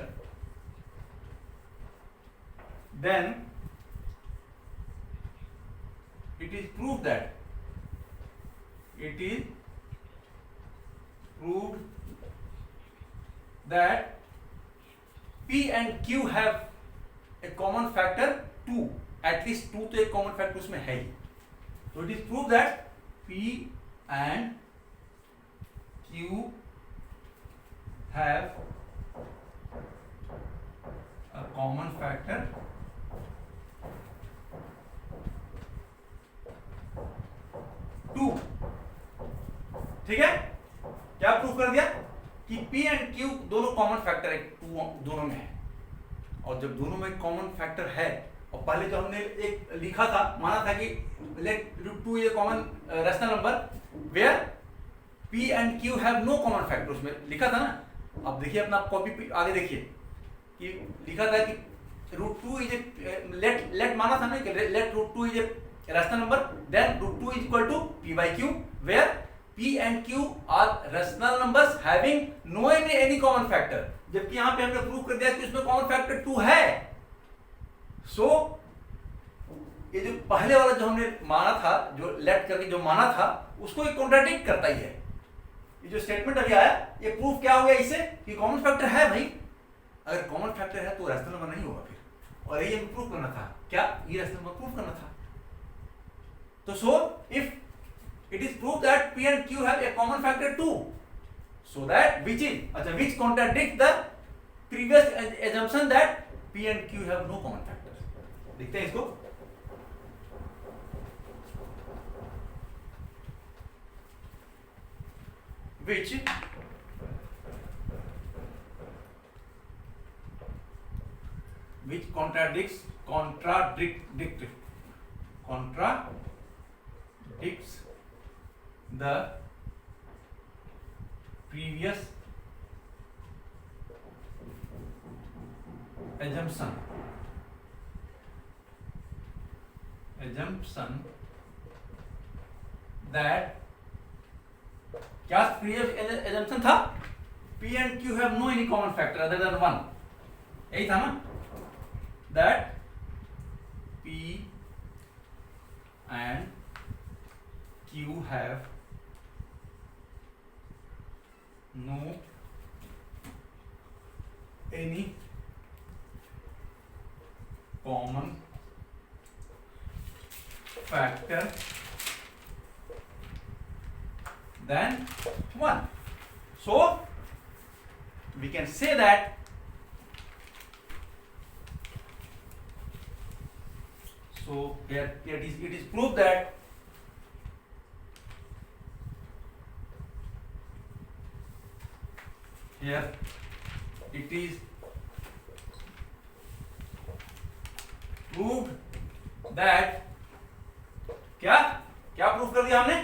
A: then it is proved that P and Q have a common factor 2, at least 2 तो एक common factor उसमें है ही. So it is proved that P and Q have a common factor 2. ठीक है, क्या proof कर दिया कि P एंड Q दोनों कॉमन फैक्टर है, 2 दोनों में है. और जब दोनों में कॉमन फैक्टर है, और पहले जो हमने एक लिखा था, माना था कि let √2 is a common rational number where P and Q have no common factor, उसमें लिखा था ना. अब देखिए अपना कॉपी आगे देखिए कि लिखा था कि √2 इज ए लेट माना था ना कि let √2 is a rational number, then √2 is equal to p by q, where p and q are rational numbers having no any common factor. जबकि यहाँ पे हमने प्रूव कर दिया कि उसमें कॉमन फैक्टर 2 है. सो ये जो पहले वाला जो हमने माना था, जो लेट करके जो माना था, उसको ये कॉन्ट्राडिक्ट करता ही है. ये जो स्टेटमेंट अभी आया, ये प्रूफ क्या हो गया इससे कि कॉमन फैक्टर है भाई. अगर कॉमन फैक्टर है तो रैशनल नंबर नहीं होगा फिर, और ये प्रूफ करना था. क्या ये रैशनल नंबर प्रूफ करना था. तो so if it is proved that P and Q have a common factor 2, so that which contradicts the previous assumption that P and Q have no common factors. देखते हैं इसको. which contradicts the previous assumption that क्या previous assumption था P and Q have no any common factor other than 1, यही था ना, that P and Q have no any common factor than 1. So we can say that here it is proved that here it is proved that क्या क्या proof कर दिया हमने,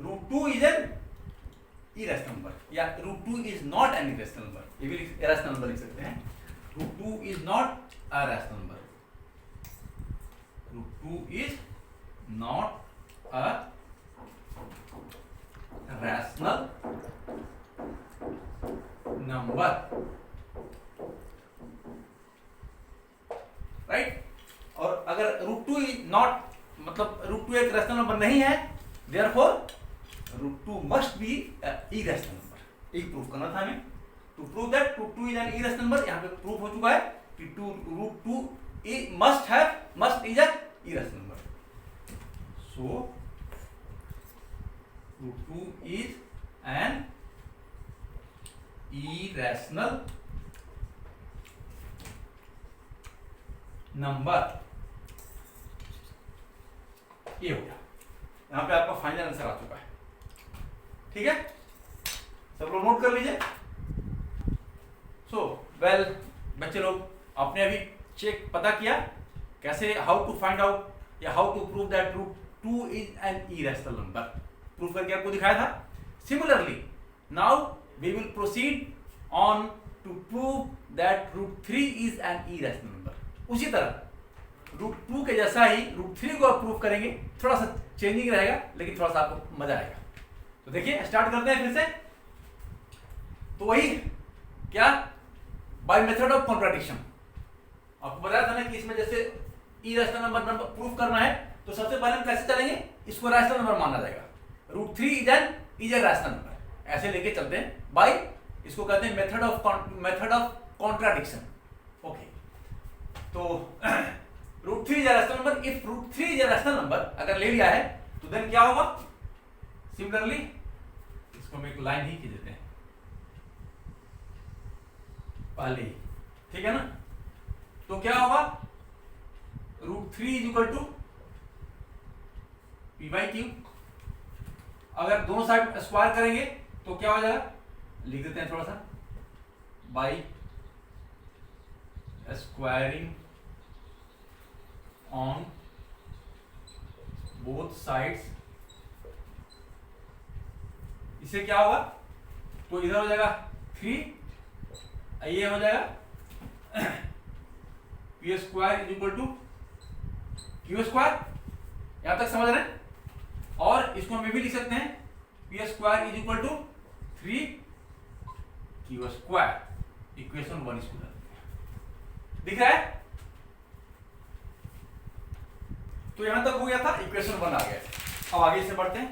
A: √2 is an irrational number या √2 is not an irrational number, ये भी irrational number लिख सकते हैं, √2 is not a rational number, √2 is not a rational number, right. और अगर √2 इज नॉट मतलब √2 एक रैशनल नंबर नहीं है, therefore √2 must be irrational number, एक प्रूफ करना था हमें। To prove that √2 is an irrational number, यहाँ पे प्रूफ हो चुका है कि √2 must is an irrational number, so √2 is an irrational number, ये हो गया। यहां पे आपका फाइनल आंसर आ चुका है, ठीक है, सब लोग नोट कर लीजिए। वेल बच्चे लोग, आपने अभी चेक पता किया कैसे, हाउ टू फाइंड आउट या how to prove that √2 is an irrational number, prove करके आपको दिखाया था। Similarly now we will proceed on to prove that √3 is an irrational number. उसी तरह √2 के जैसा ही √3 को आप प्रूव करेंगे, थोड़ा सा चेंजिंग रहेगा लेकिन थोड़ा सा आपको मजा आएगा। तो देखिए स्टार्ट करते हैं फिर से। तो वही क्या, बाय मेथड ऑफ कॉन्ट्राडिक्शन। आपको बताया था ना कि इसमें जैसे इरेशनल नंबर प्रूफ करना है तो सबसे पहले हम कैसे चलेंगे, इसको रैशनल नंबर माना जाएगा, √3 इज ए रैशनल नंबर, ऐसे लेके चलते हैं बाय, इसको कहते हैं मेथड ऑफ कॉन्ट्राडिक्शन। ओके, तो √3 is a rational number, if √3 is a rational number अगर ले लिया है तो देन क्या होगा, सिमिलरली इसको हम एक लाइन ही खींच देते हैं पहले ही, ठीक है ना। तो क्या होगा, √3 इज इक्वल टू p/q, अगर दोनों साइड स्क्वायर करेंगे तो क्या हो जाएगा, लिख देते हैं थोड़ा सा, by squaring on both sides, इससे क्या होगा, तो इधर हो जाएगा 3, ये हो जाएगा p square is equal to q square, यहां तक समझ रहे हैं। और इसको हम ये भी लिख सकते हैं, p square is equal to 3q square, equation 1 इसको दिख रहा है। तो यहां तक हो गया था, इक्वेशन 1 आ गया। अब आगे से बढ़ते हैं,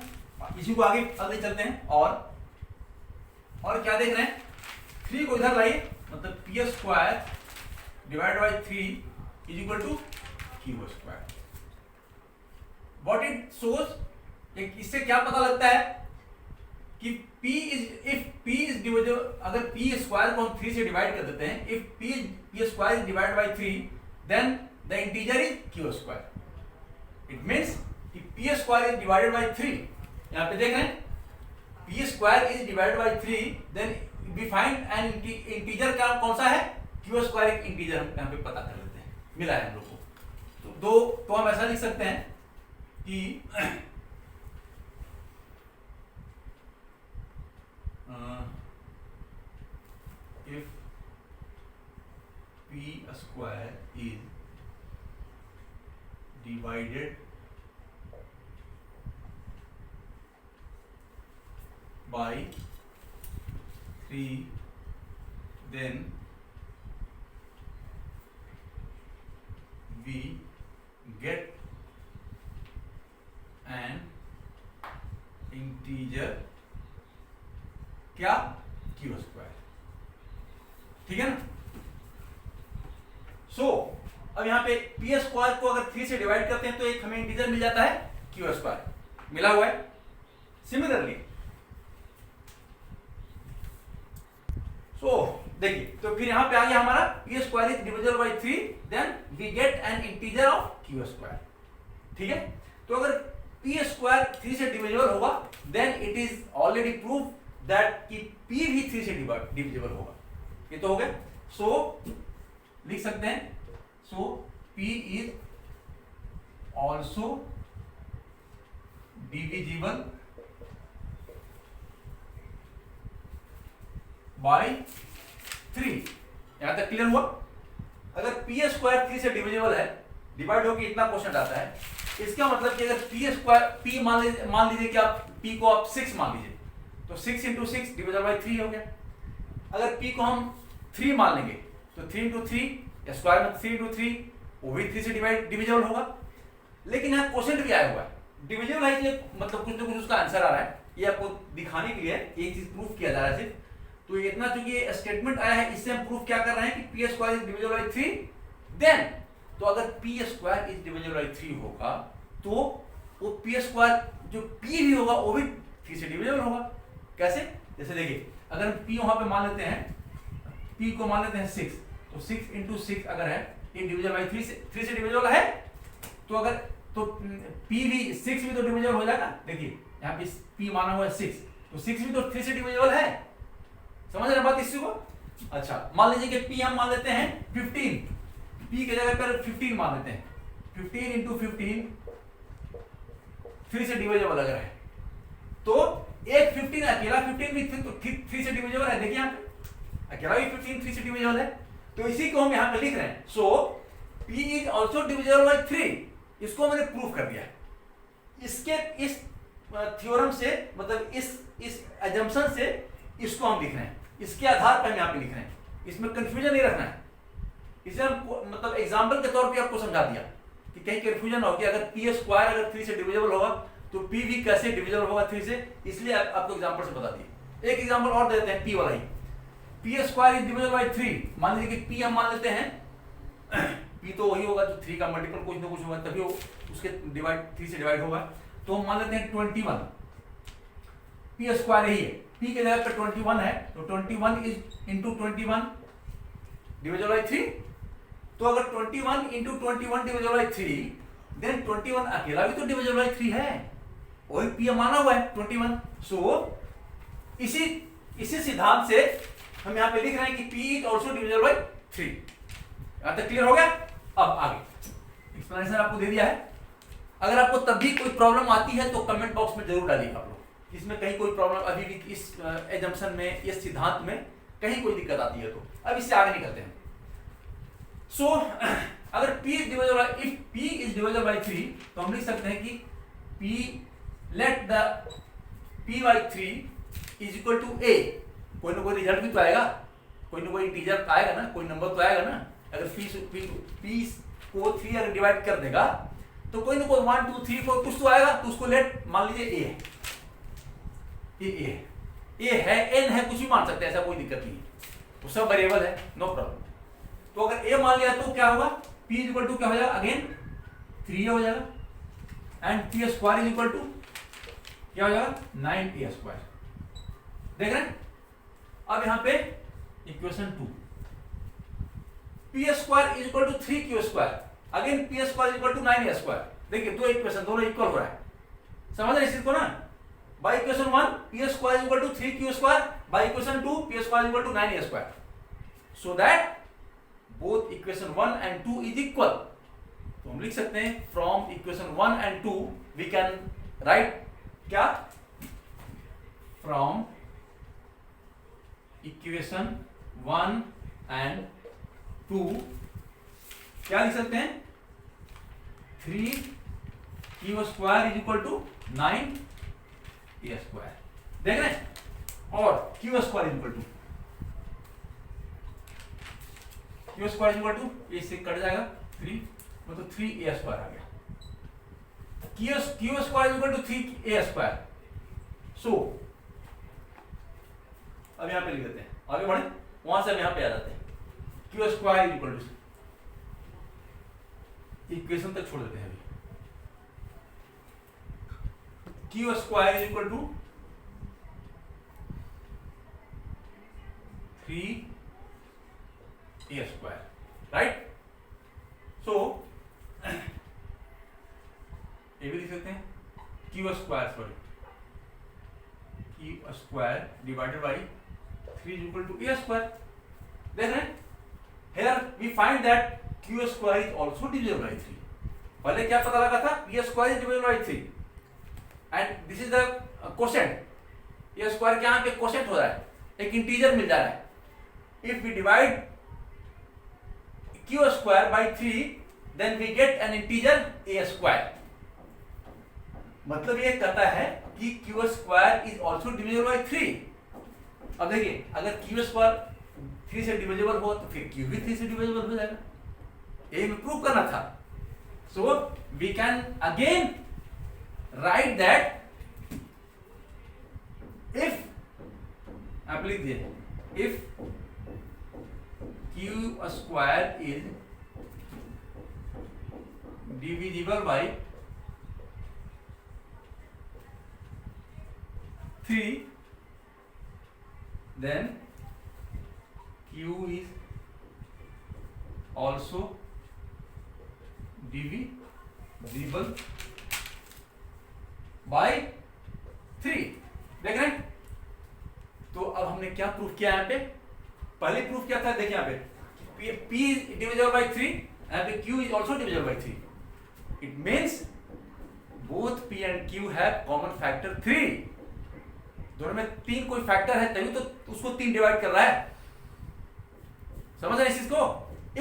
A: इसी को आगे चलते हैं और क्या देख रहे हैं, 3 को इधर लाइए, मतलब p square divide by 3 is equal to q square. What it shows, इससे क्या पता लगता है कि इफ p इज डिविजिबल, अगर p स्क्वायर को हम 3 से डिवाइड कर देते हैं, if p square is divide by 3 then the integer is q square. It means कि p square is divided by 3, यहाँ पे देख रहे हैं p square is divided by 3, then we find an integer, क्या कौन सा है, q स्क्वायर, एक इंटीजर हम यहाँ पे पता कर लेते हैं, मिला है हम लोग को। तो हम ऐसा लिख सकते हैं कि if p square is divided by 3, then we get an integer क्या q स्क्वायर। ठीक है ना। सो अब यहां पे p स्क्वायर को अगर 3 से डिवाइड करते हैं तो एक हमें इंटीजर मिल जाता है q स्क्वायर मिला हुआ है। सिमिलरली देखिए, तो फिर यहां पे आ गया हमारा p square is divisible by 3, then we get an integer of q square. ठीक है, तो अगर p स्क्वायर 3 से डिविजिबल होगा then it is already prove that कि p भी 3 से डिविजिबल होगा। ये तो हो गया। सो लिख सकते हैं, सो p is also divisible by 3। यहां तक क्लियर हुआ। अगर पी स्क्वायर 3 से डिविजिबल है, डिवाइड होकर इतना क्वेश्चन आता है, इसका मतलब कि अगर पी स्क्वायर पी मान लीजिए कि आप पी को आप 6 मान लीजिए, तो 6 इंटू 6 डिविजिबल बाय 3 हो गया। अगर पी को हम 3 मान लेंगे तो 3 इंटू 3 स्क्वायर में 3 इंटू 3 वो भी 3 से डिविजिबल होगा। लेकिन यहाँ क्वेश्चन भी आया हुआ है डिविजिबल है, मतलब कुछ ना कुछ उसका आंसर आ रहा है। ये आपको दिखाने के लिए एक चीज प्रूफ किया जा रहा है सिर्फ। तो इतना चूंकि स्टेटमेंट आया है, इससे हम प्रूफ क्या कर रहे हैं कि p square is divisible by 3। Then तो अगर p square is divisible by 3 होगा तो वो पी स्क्वायर जो पी भी होगा वो भी 3 से डिविजिबल होगा। कैसे? जैसे देखिए, अगर हम पी वहां पे मान लेते हैं, पी को मान लेते हैं 6, तो 6 इंटू 6 अगर है ये डिविजिबल बाय 3 से डिविजिबल है, तो अगर तो पी भी 6 भी तो डिविजिबल हो जाएगा। देखिए यहाँ पे पी माना हुआ है 6, तो 6 भी तो 3 से डिविजिबल है। समझ रहे बात इसी को? अच्छा, मान लीजिए कि p हम मान लेते हैं 15, p की जगह पर 15 मान लेते हैं। 15 इंटू 15 3 से डिविजिबल अगर है, तो एक 15 अकेला 15 भी 3 से डिविजिबल है। देखिए यहाँ पे अकेला भी 15 3 से डिविजिबल है, तो इसी को हम यहाँ पे लिख रहे हैं। सो p is also divisible by 3। इसको मैंने प्रूफ कर दिया है। इसके इस थ्योरम से, मतलब इस अजम्पशन से इसको हम लिख रहे हैं, इसके आधार पर हम यहाँ पे लिख रहे हैं। इसमें कंफ्यूजन नहीं रखना है। इसे हम मतलब एग्जांपल के तौर पे आपको समझा दिया कि कहीं कंफ्यूजन हो कि अगर पी स्क्वायर अगर 3 से डिविजिबल होगा तो पी भी कैसे डिविजिबल होगा 3 से, इसलिए आपको एग्जांपल से बता दिए। एक एग्जांपल और देते हैं पी वाला ही। पी स्क्वायर इज डिविजिबल बाय 3। मान लीजिए कि पी हम मान लेते हैं, पी तो वही होगा जो 3 का मल्टीपल कुछ ना कुछ होगा, तभी उसके 3 से डिवाइड होगा। तो हम मान लेते हैं 21। पी स्क्वायर यही है, p के जगह पर 21 है, तो 21 इज इंटू 21 डिविजिबल बाय 3। तो अगर 21 इंटू 21 डिविजिबल बाय 3, देन 21 अकेला भी तो डिविजिबल बाय 3 है, वही p माना हुआ है 21। सो इसी सिद्धांत से हम यहाँ पे लिख रहे हैं कि p is also divisible by 3। यहां तक क्लियर हो गया? अब आगे एक्सप्लेनेशन आपको दे दिया है। अगर आपको तब भी कोई प्रॉब्लम आती है तो कमेंट बॉक्स में जरूर डालिएगा आप लोग। इसमें कहीं कोई प्रॉब्लम अभी भी इस एजम्पशन में, इस सिद्धांत में कहीं कोई दिक्कत आती है तो अब इससे आगे निकलते हैं। सो अगर p is divisible by, if p is divisible by 3, तो हम लिख सकते हैं कि p let the p by 3 is equal to a। कोई ना कोई रिजल्ट भी तो आएगा, कोई ना कोई इंटीजर आएगा ना, कोई नंबर तो आएगा ना। अगर p को 3 अगर डिवाइड कर देगा तो कोई ना कोई 1 2 3 4 कुछ तो आएगा, तो उसको लेट मान लीजिए a है। ये a है, n है, कुछ भी मान सकते हैं, ऐसा कोई दिक्कत नहीं है, तो सब वेरिएबल है, नो प्रॉब्लम। तो अगर a मान लिया तो क्या होगा, p इज इक्वल टू क्या हो जाएगा, अगेन 3 हो जाएगा, and p square is equal to क्या हो जाएगा 9a स्क्वायर। देख रहे हैं? अब यहां पे equation 2, p square is equal to 3q square, again p square is equal to 9a square. देखिए दो इक्वेशन दोनों इक्वल हो रहा है, समझ रहे इस चीज को ना। By equation 1 p square is equal to 3q square, by equation 2 p square is equal to 9a square, so that both equation 1 and 2 is equal. तो हम लिख सकते हैं from equation 1 and 2 we can write क्या, from equation 1 and 2 क्या लिख सकते हैं 3q square is equal to 9a square, देख रहे हैं, और q square is equal to इससे कट जाएगा 3, मतलब 3a स्क्वायर आ गया, q square is equal to 3a square. So अब यहां पे लिख देते हैं, आगे बढ़े, वहां से हम यहां पे आ जाते हैं, q square is equal to, equation तक छोड़ देते हैं अभी, q square is equal to 3a square, right. So ये भी लिख सकते हैं q square divided by 3 is equal to a square, देख रहे हैं, here we find that q square is also divisible by 3। पहले क्या पता लगा था, a square is divisible by 3 and this is the quotient, a square क्या यहाँ पे कोशेंट हो रहा है, एक इंटीजर मिल जा रहा है। If we divide q square by 3 then we get an integer a square, मतलब ये कहता है कि q square is also divisible by 3। अब देखिए, अगर q स्क्वायर 3 से डिविजिबल हो तो फिर q भी 3 से डिविजिबल हो जाएगा, यही में प्रूव करना था। So we can again write that if, आप लिख दिए, if q square is divisible by 3 then q is also divisible by 3, देख रहे हैं। तो अब हमने क्या प्रूफ किया यहाँ पे, पहले प्रूफ क्या था, देखिए यहाँ पे p is divisible by 3 यहाँ पे q is also divisible by 3, it means both p and q have common factor 3, दोनों में 3 कोई फैक्टर है तभी तो उसको 3 डिवाइड कर रहा है, समझ रहे हैं इस चीज को।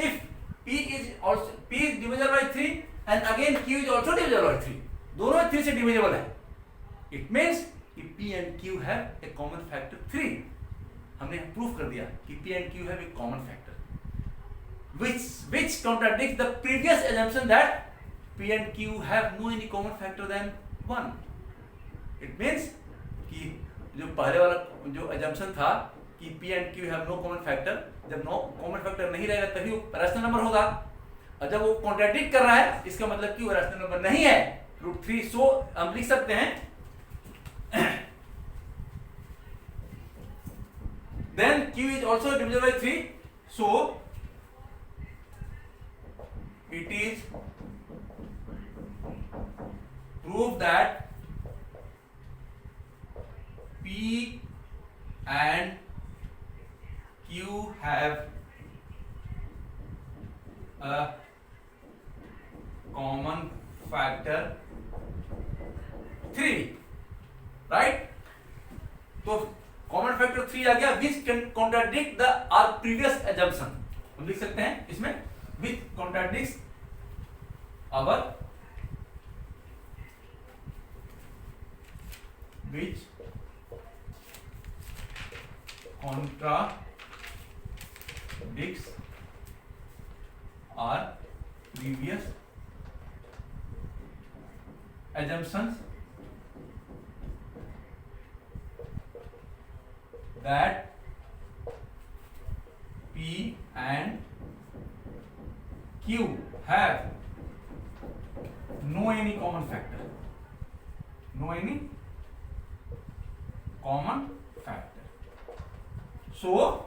A: If p is divisible by 3 and again q is also divisible by 3, दोनों में 3 से डिविजिबल है, इट मींस कि p and q have a common factor 3। हमने प्रूफ कर दिया कि p and q have a common factor which contradicts the previous assumption that p and q have no any common factor than 1। It means कि जो पहले वाला जो assumption था कि p and q have no common factor, जब no common factor नहीं रहेगा तभी वो रैशनल नंबर होगा, और जब वो कॉन्ट्राडिक्ट कर रहा है इसका मतलब कि वो रैशनल नंबर नहीं है, √3। सो हम लिख सकते हैं then q is also divisible by 3, so it is proved that p and q have a common factor 3, right। तो कॉमन फैक्टर 3 आ गया, which can contradict the are previous assumption, हम लिख सकते हैं इसमें which contradicts our which contradicts our previous assumptions that P and Q have no any common factor, no any common factor. So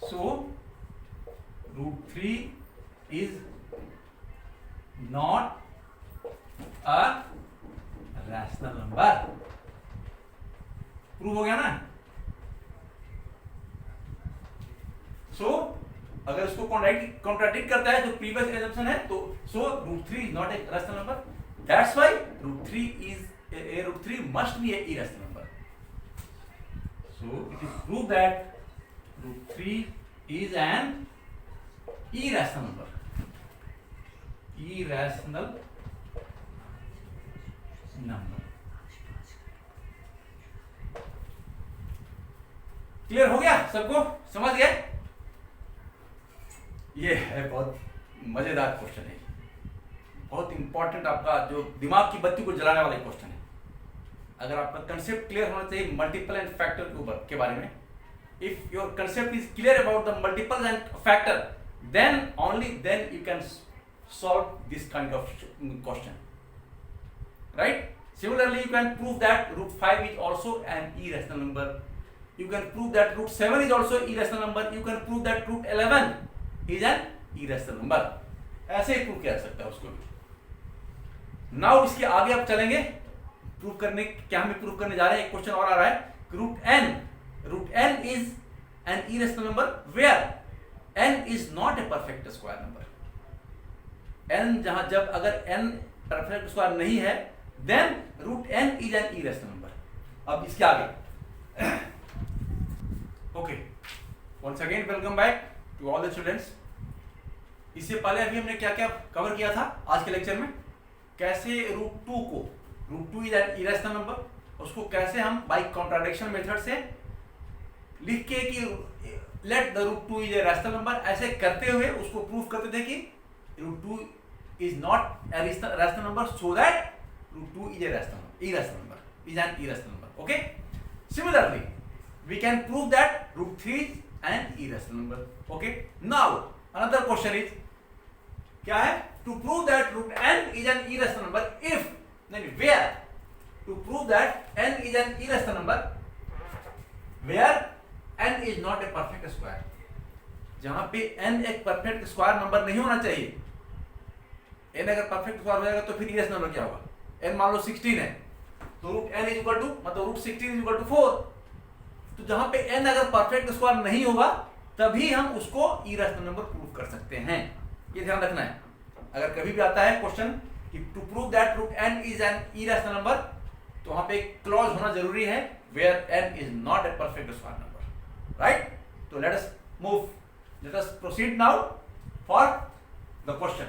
A: √3 is not a rational number. Prove हो गया ना। सो अगर उसको कॉन्ट्राडिक्ट करता है जो प्रीवियस assumption है तो √3 is not a rational number. That's why √3 must be a irrational number. So it is proved that √3 is an irrational number. irrational number। Clear हो गया सबको, समझ गए? ये है बहुत मजेदार क्वेश्चन है, बहुत इंपॉर्टेंट, आपका जो दिमाग की बत्ती को जलाने वाला क्वेश्चन है। अगर आपका कंसेप्ट क्लियर होना चाहिए मल्टीपल एंड फैक्टर के बारे में, if your concept is clear about the multiple and factor, then only then you can solve this kind of question, right? Similarly, you can prove that root 5 is also an irrational number. You can prove that root 7 is also irrational number. You can prove that root 11 is an irrational number. ऐसे ही prove किया जा सकता है उसको भी। Now इसके आगे आप चलेंगे प्रूव करने, क्या हमें प्रूव करने जा रहे हैं। एक क्वेश्चन और आ रहा है, root n is an irrational number where n is not a perfect square number। n जहां जब अगर n perfect square नहीं है, then root n is an irrational number। अब इसके आगे okay, once again welcome back to all the students। इससे पहले अभी हमने क्या क्या कवर किया था आज के लेक्चर में, कैसे रूट 2 को, root 2 is an irrational number, उसको कैसे हम बाय कॉन्ट्राडिक्शन मेथड से लिख के कि let the root 2 is a rational number, ऐसे करते हुए उसको प्रूफ करते थे कि root 2 is not a rational number, so that root 2 is a irrational number, is an irrational number। okay, similarly we can prove that root 3 is an irrational number। okay, now another question is क्या है, to prove that root n is an irrational number if, नहीं, where, to prove that n is an irrational number where n is not a perfect square। जहां पे n एक perfect square number नहीं होना चाहिए। n अगर perfect square हो जाएगा तो फिर irrational नंबर क्या होगा, n मान लो 16 है तो root n is equal to, मतलब रूट 16 इज इक्वल टू 4। तो जहां पे n अगर परफेक्ट स्क्वायर नहीं होगा तभी हम उसको irrational नंबर प्रूव कर सकते हैं, ये ध्यान रखना है। अगर कभी भी आता है क्वेश्चन कि to prove that root n is an irrational number, तो वहां पे एक क्लॉज होना जरूरी है, where n is not a perfect square number, right? तो let us move, let us proceed now for the question.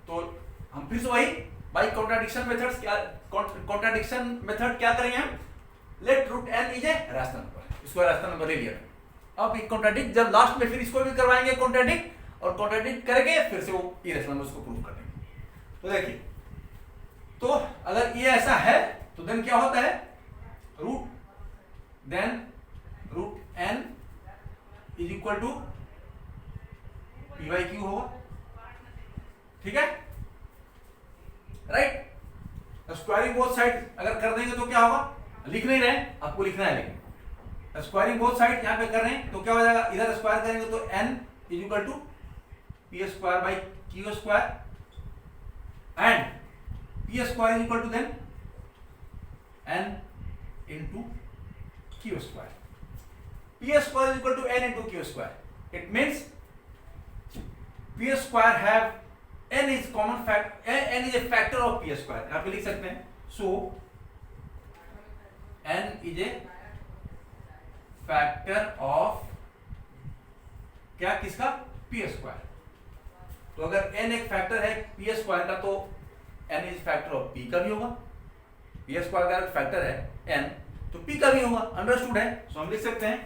A: तो हम फिर से वही बाय कॉन्ट्राडिक्शन मेथड्स, क्या कॉन्ट्राडिक्शन मेथड क्या करेंगे हम, let root n is a rational number, इसको रैशनल नंबर ले लिया। अब ये कॉन्ट्राडिक्ट, जब लास्ट में फिर इसको भी करवाएंगे कॉन्ट्राडिक्ट, और कॉन्ट्राडिक्ट करके फिर से वो irrational नंबर उसको प्रूव कर देंगे। तो देखिए, तो अगर ये ऐसा है तो देन क्या होता है, root n is equal to p by q होगा, ठीक है, राइट? स्क्वायरिंग बोथ साइड अगर कर देंगे तो क्या होगा, लिख नहीं रहे, आपको लिखना है, लेकिन स्क्वायरिंग बोथ साइड यहां पे कर रहे हैं तो क्या हो जाएगा, इधर स्क्वायर करेंगे तो n is equal to p square by q square, and p square is equal to then n into q square। p square is equal to n into q square। It means p square have n is common fact, n is a factor of p square। यहाँ पे लिख सकते हैं, so n is a factor of क्या, किसका, p square। तो अगर n एक फैक्टर है p स्क्वायर का तो n is factor of p का भी होगा, p स्क्वायर का फैक्टर है n तो p का भी होगा, अंडरस्टूड है। सो हम लिख सकते हैं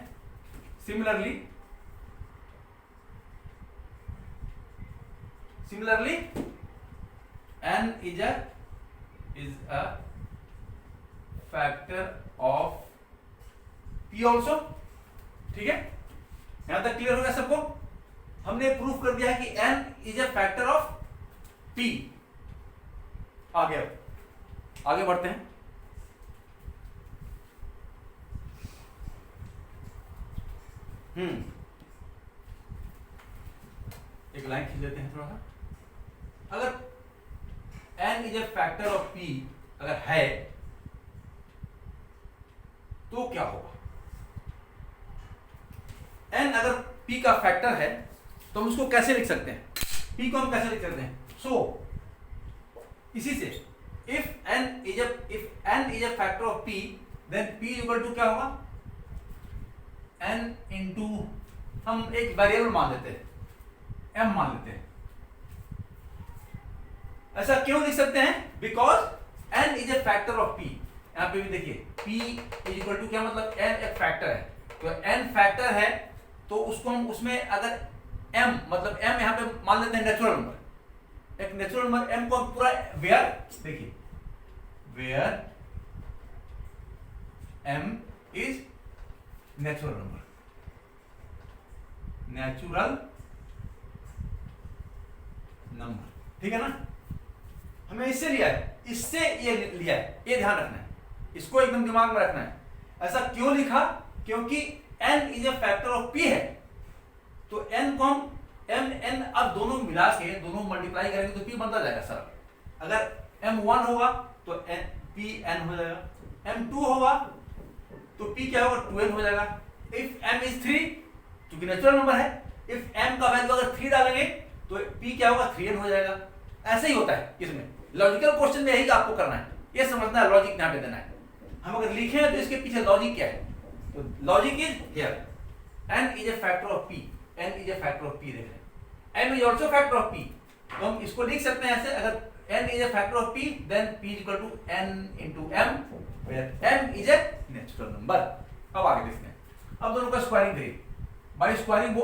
A: similarly n is a factor of p also। ठीक है, यहां तक क्लियर हो गया सबको? हमने प्रूफ कर दिया है कि n is a factor of p। आगे बढ़ते हैं। एक लाइन खींच लेते हैं थोड़ा सा। अगर n is a factor of p अगर है तो क्या होगा, n अगर p का फैक्टर है तो हम उसको कैसे लिख सकते हैं, p को हम कैसे लिख सकते हैं? सो इसी से if n is a factor of p then p equal to क्या होगा, n इंटू, हम एक वेरिएबल मान लेते हैं, m मान लेते हैं, ऐसा क्यों लिख सकते हैं? Because n is a factor of p। यहाँ पे भी देखिए p इज इक्वल टू क्या मतलब n एक फैक्टर है, तो n फैक्टर है तो उसको हम उसमें अगर m मतलब m यहाँ पे मान लेते हैं नेचुरल नंबर, एक नेचुरल नंबर m को हम पूरा वेयर देखिए where m is natural number, natural number, ठीक है ना। हमें इससे लिया है, इससे ये लिया है, ये ध्यान रखना है, इसको एकदम दिमाग में रखना है। ऐसा क्यों लिखा? क्योंकि n is a factor of p है, तो n को हम n अब दोनों मिला के दोनों मल्टीप्लाई करेंगे तो p बनता जाएगा सर। अगर m1 होगा तो p n हो जाएगा, m2 होगा तो p क्या होगा 2n हो जाएगा। इफ m इज 3 क्योंकि नेचुरल नंबर है, इफ m का वैल्यू अगर 3 डालेंगे तो p क्या होगा 3n हो जाएगा। ऐसे ही होता है इसमें, लॉजिकल क्वेश्चन में यही आपको करना है, ये समझना है, लॉजिक यहाँ पे देना है। हम अगर लिखे हैं तो इसके पीछे लॉजिक क्या है, तो logic is here n is a factor of p, n is a factor of p देख रहे हैं, m is also factor of p, तो हम इसको लिख सकते हैं ऐसे, अगर n is a factor of p then p is equal to n into m where m is a natural number. अब आगे देखते हैं, अब दोनों का स्क्वायरिंग करिए by squaring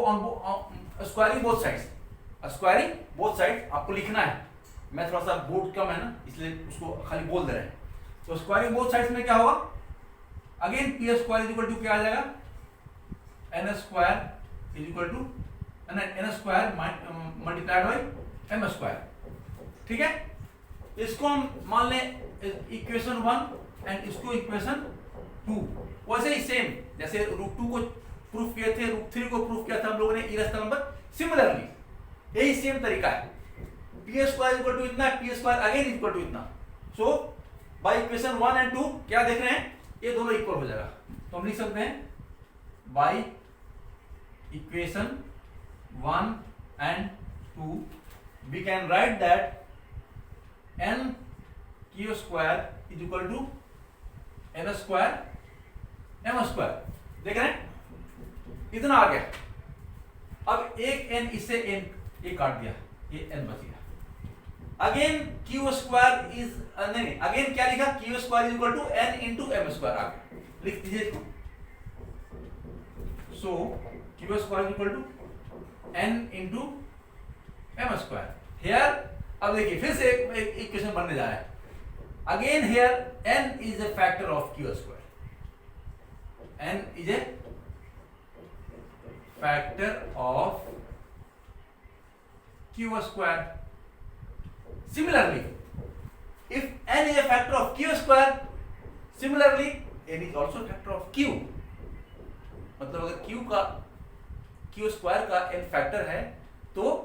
A: squaring both sides, squaring both side आपको लिखना है। मैं थोड़ा सा बोर्ड कम है ना इसलिए उसको खाली बोल दे रहे हैं। तो स्क्वायरिंग बोथ साइड्स में क्या होगा, again p square is equal to क्या आ जाएगा, n square is equal to n square multiplied by m square, ठीक है। इसको हम मान लें इक्वेशन 1 एंड इसको इक्वेशन 2, वैसे ही सेम जैसे √2 को प्रूफ किए थे, √3 को प्रूफ किया था हम लोगों ने इरेशनल नंबर, सिमिलरली यही सेम तरीका है। पी स्क्वायर इक्वल टू इतना, p square again equal to इतना, सो बाय इक्वेशन 1 एंड 2 क्या देख रहे हैं, ये दोनों इक्वल हो जाएगा। तो हम लिख सकते हैं by equation 1 and 2 we can write that n q square is equal to n square m square, देख रहे हैं इतना आ गया। अब एक n इससे n ये काट दिया, ये n बच गया। अगेन क्यू स्क्वायर इज नहीं अगेन क्या लिखा, q square is equal to n into M square, आ गया, लिख दीजिए। सो q square is equal to n into M square. Here अब देखिए फिर से एक इक्वेशन बनने जा रहा है, again here n is a factor of Q square, n is a factor of q square. Similarly, if n is a factor of q square, similarly n is also a factor of q. मतलब अगर q square का n factor है तो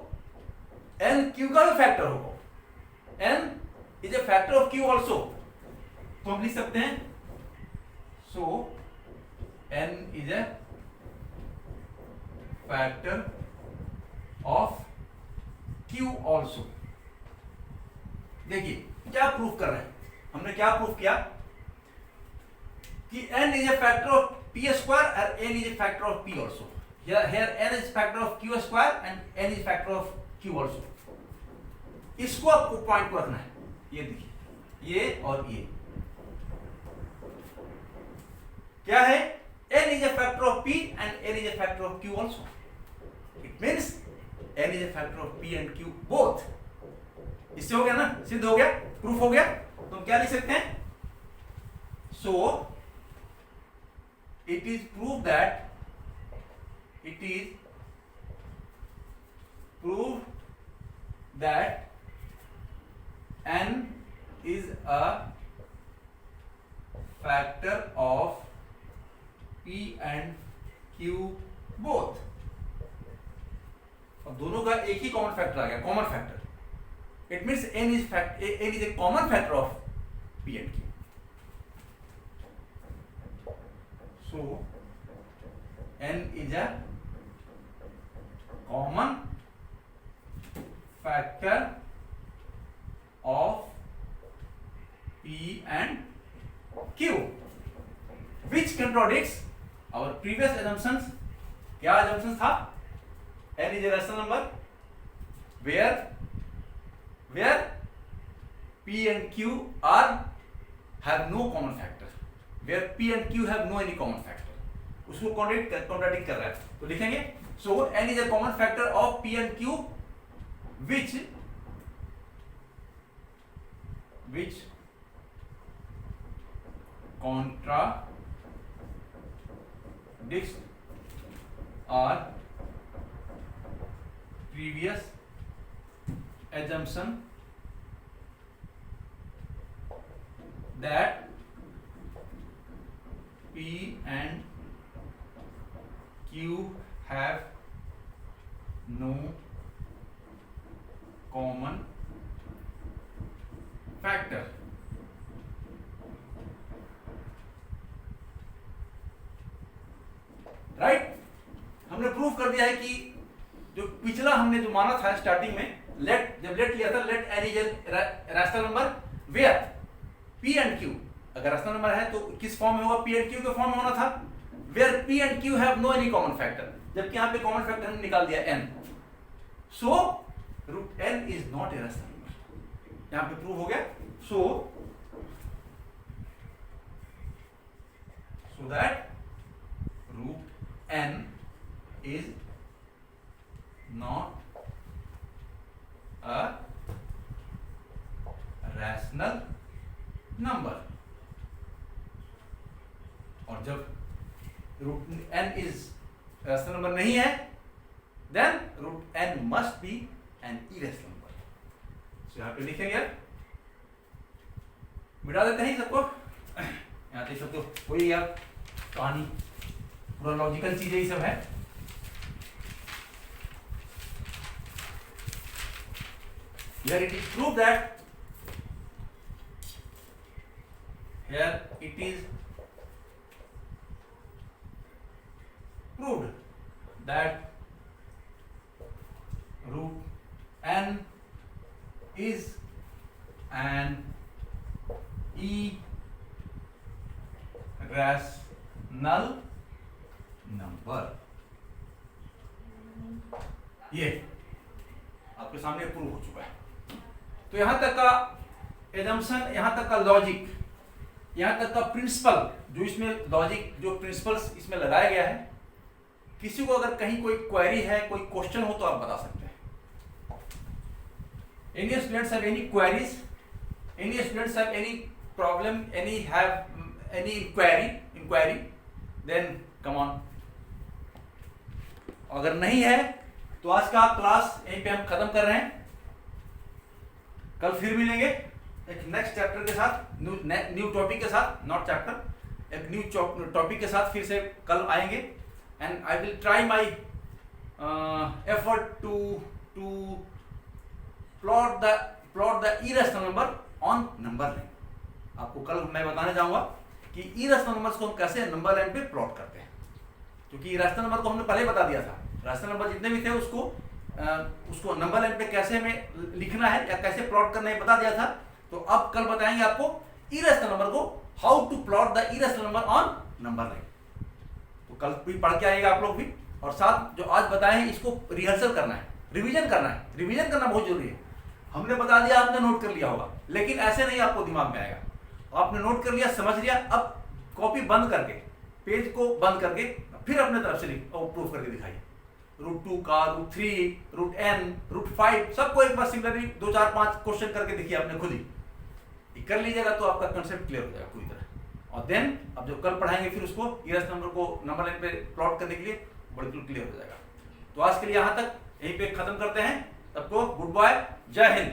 A: n q का भी factor होगा, n is a factor of q also, तो हम लिख सकते हैं so n is a factor of Q also। देखिए क्या प्रूफ कर रहे हैं, हमने क्या प्रूफ किया कि n is a factor of p square और n is a factor of p also। here n is factor of q square and n is factor of q also। इसको आपको पॉइंट को रखना है, ये देखिए ये और ये क्या है, n is a factor of p and n is a factor of q also। It means n is a factor of p and q both। इससे हो गया ना, सिद्ध हो गया, प्रूफ हो गया। तो हम क्या लिख सकते हैं, so it is prove that n is a factor of p and q both। अब दोनों का एक ही कॉमन फैक्टर आ गया, common factor, it means n is a common factor of p and q। so n is a common factor of p and q which contradicts our previous assumptions। क्या assumptions था, n is a rational number where P and Q are have no common factor, where P and Q have no any common factor, उसको contradict कर रहा है, तो लिखेंगे so n is a common factor of P and Q which contradicts our previous assumption that P and Q have no common factor. Right, हमने proof कर दिया है कि जो पिछला हमने जो माना था स्टार्टिंग में, जब लेट लिया था, let n is rational number where P and Q, अगर रैशनल नंबर है तो किस फॉर्म में होगा, P एंड Q के फॉर्म में होना था, where P and Q have no any common factor, जबकि यहाँ पे कॉमन फैक्टर हमने निकाल दिया n, so root n is not a rational number, यहाँ पे प्रूव हो गया। So that root n is not a rational number, और जब root n is rational number नहीं है, then root n must be an irrational number। so यहाँ पे लिखेंगे, मिटा देते हैं सबको, यहाँ पे सब तो वही यार कहानी, पूरा लॉजिकल चीजें ही सब है। Here it is proved that root n is an irrational number। ये आपके सामने प्रूव हो चुका है। तो यहां तक का एजम्पशन, यहां तक का लॉजिक, यहां तक का प्रिंसिपल, जो इसमें लॉजिक, जो प्रिंसिपल्स इसमें लगाया गया है, किसी को अगर कहीं कोई क्वेरी है, कोई क्वेश्चन हो तो आप बता सकते हैं। Any students have any queries? Any students have any problem? Any inquiry? Then come on. अगर नहीं है तो आज का क्लास यहीं पे हम खत्म कर रहे हैं। कल फिर मिलेंगे एक नेक्स्ट चैप्टर के साथ, न्यू टॉपिक के साथ, नॉट चैप्टर, एक न्यू टॉपिक के साथ फिर से कल आएंगे। And I will try my effort to plot the irrational number on number line. आपको कल मैं बताने जाऊंगा कि इरेशनल नंबर्स को हम कैसे नंबर लाइन पे प्लॉट करते हैं, क्योंकि रैशनल नंबर को हमने पहले बता दिया था, रैशनल नंबर जितने भी थे उसको नंबर लाइन पे कैसे हमें लिखना है या कैसे प्लॉट करना है बता दिया था। तो अब कल बताएंगे आपको इरेशनल नंबर को, how to plot the irrational number on number line. तो कल भी पढ़ के आएगा आप लोग भी, और साथ जो आज बताए हैं इसको रिहर्सल करना है, रिवीजन करना है। रिवीजन करना बहुत जरूरी है। हमने बता दिया, आपने नोट कर लिया होगा, लेकिन ऐसे नहीं आपको दिमाग में आएगा। आपने नोट कर लिया, समझ लिया, अब कॉपी बंद करके, पेज को बंद करके फिर अपने तरफ से प्रूफ करके दिखाइए। रूट 2 का, रूट 3, रूट n, रूट 5 सबको एक बार सिमिलरली 2, 4, 5 क्वेश्चन करके देखिए अपने खुद ही। कर लीजिएगा तो आपका कंसेप्ट क्लियर हो जाएगा पूरी तरह। और देन अब जो कल पढ़ाएंगे फिर उसको इरेशनल नंबर को नंबर लाइन पे प्लॉट करने के लिए बिल्कुल क्लियर हो जाएगा। तो आज के लिए यहाँ तक, यहीं पे खत्म करते हैं। सबको गुड बाय, जय हिंद।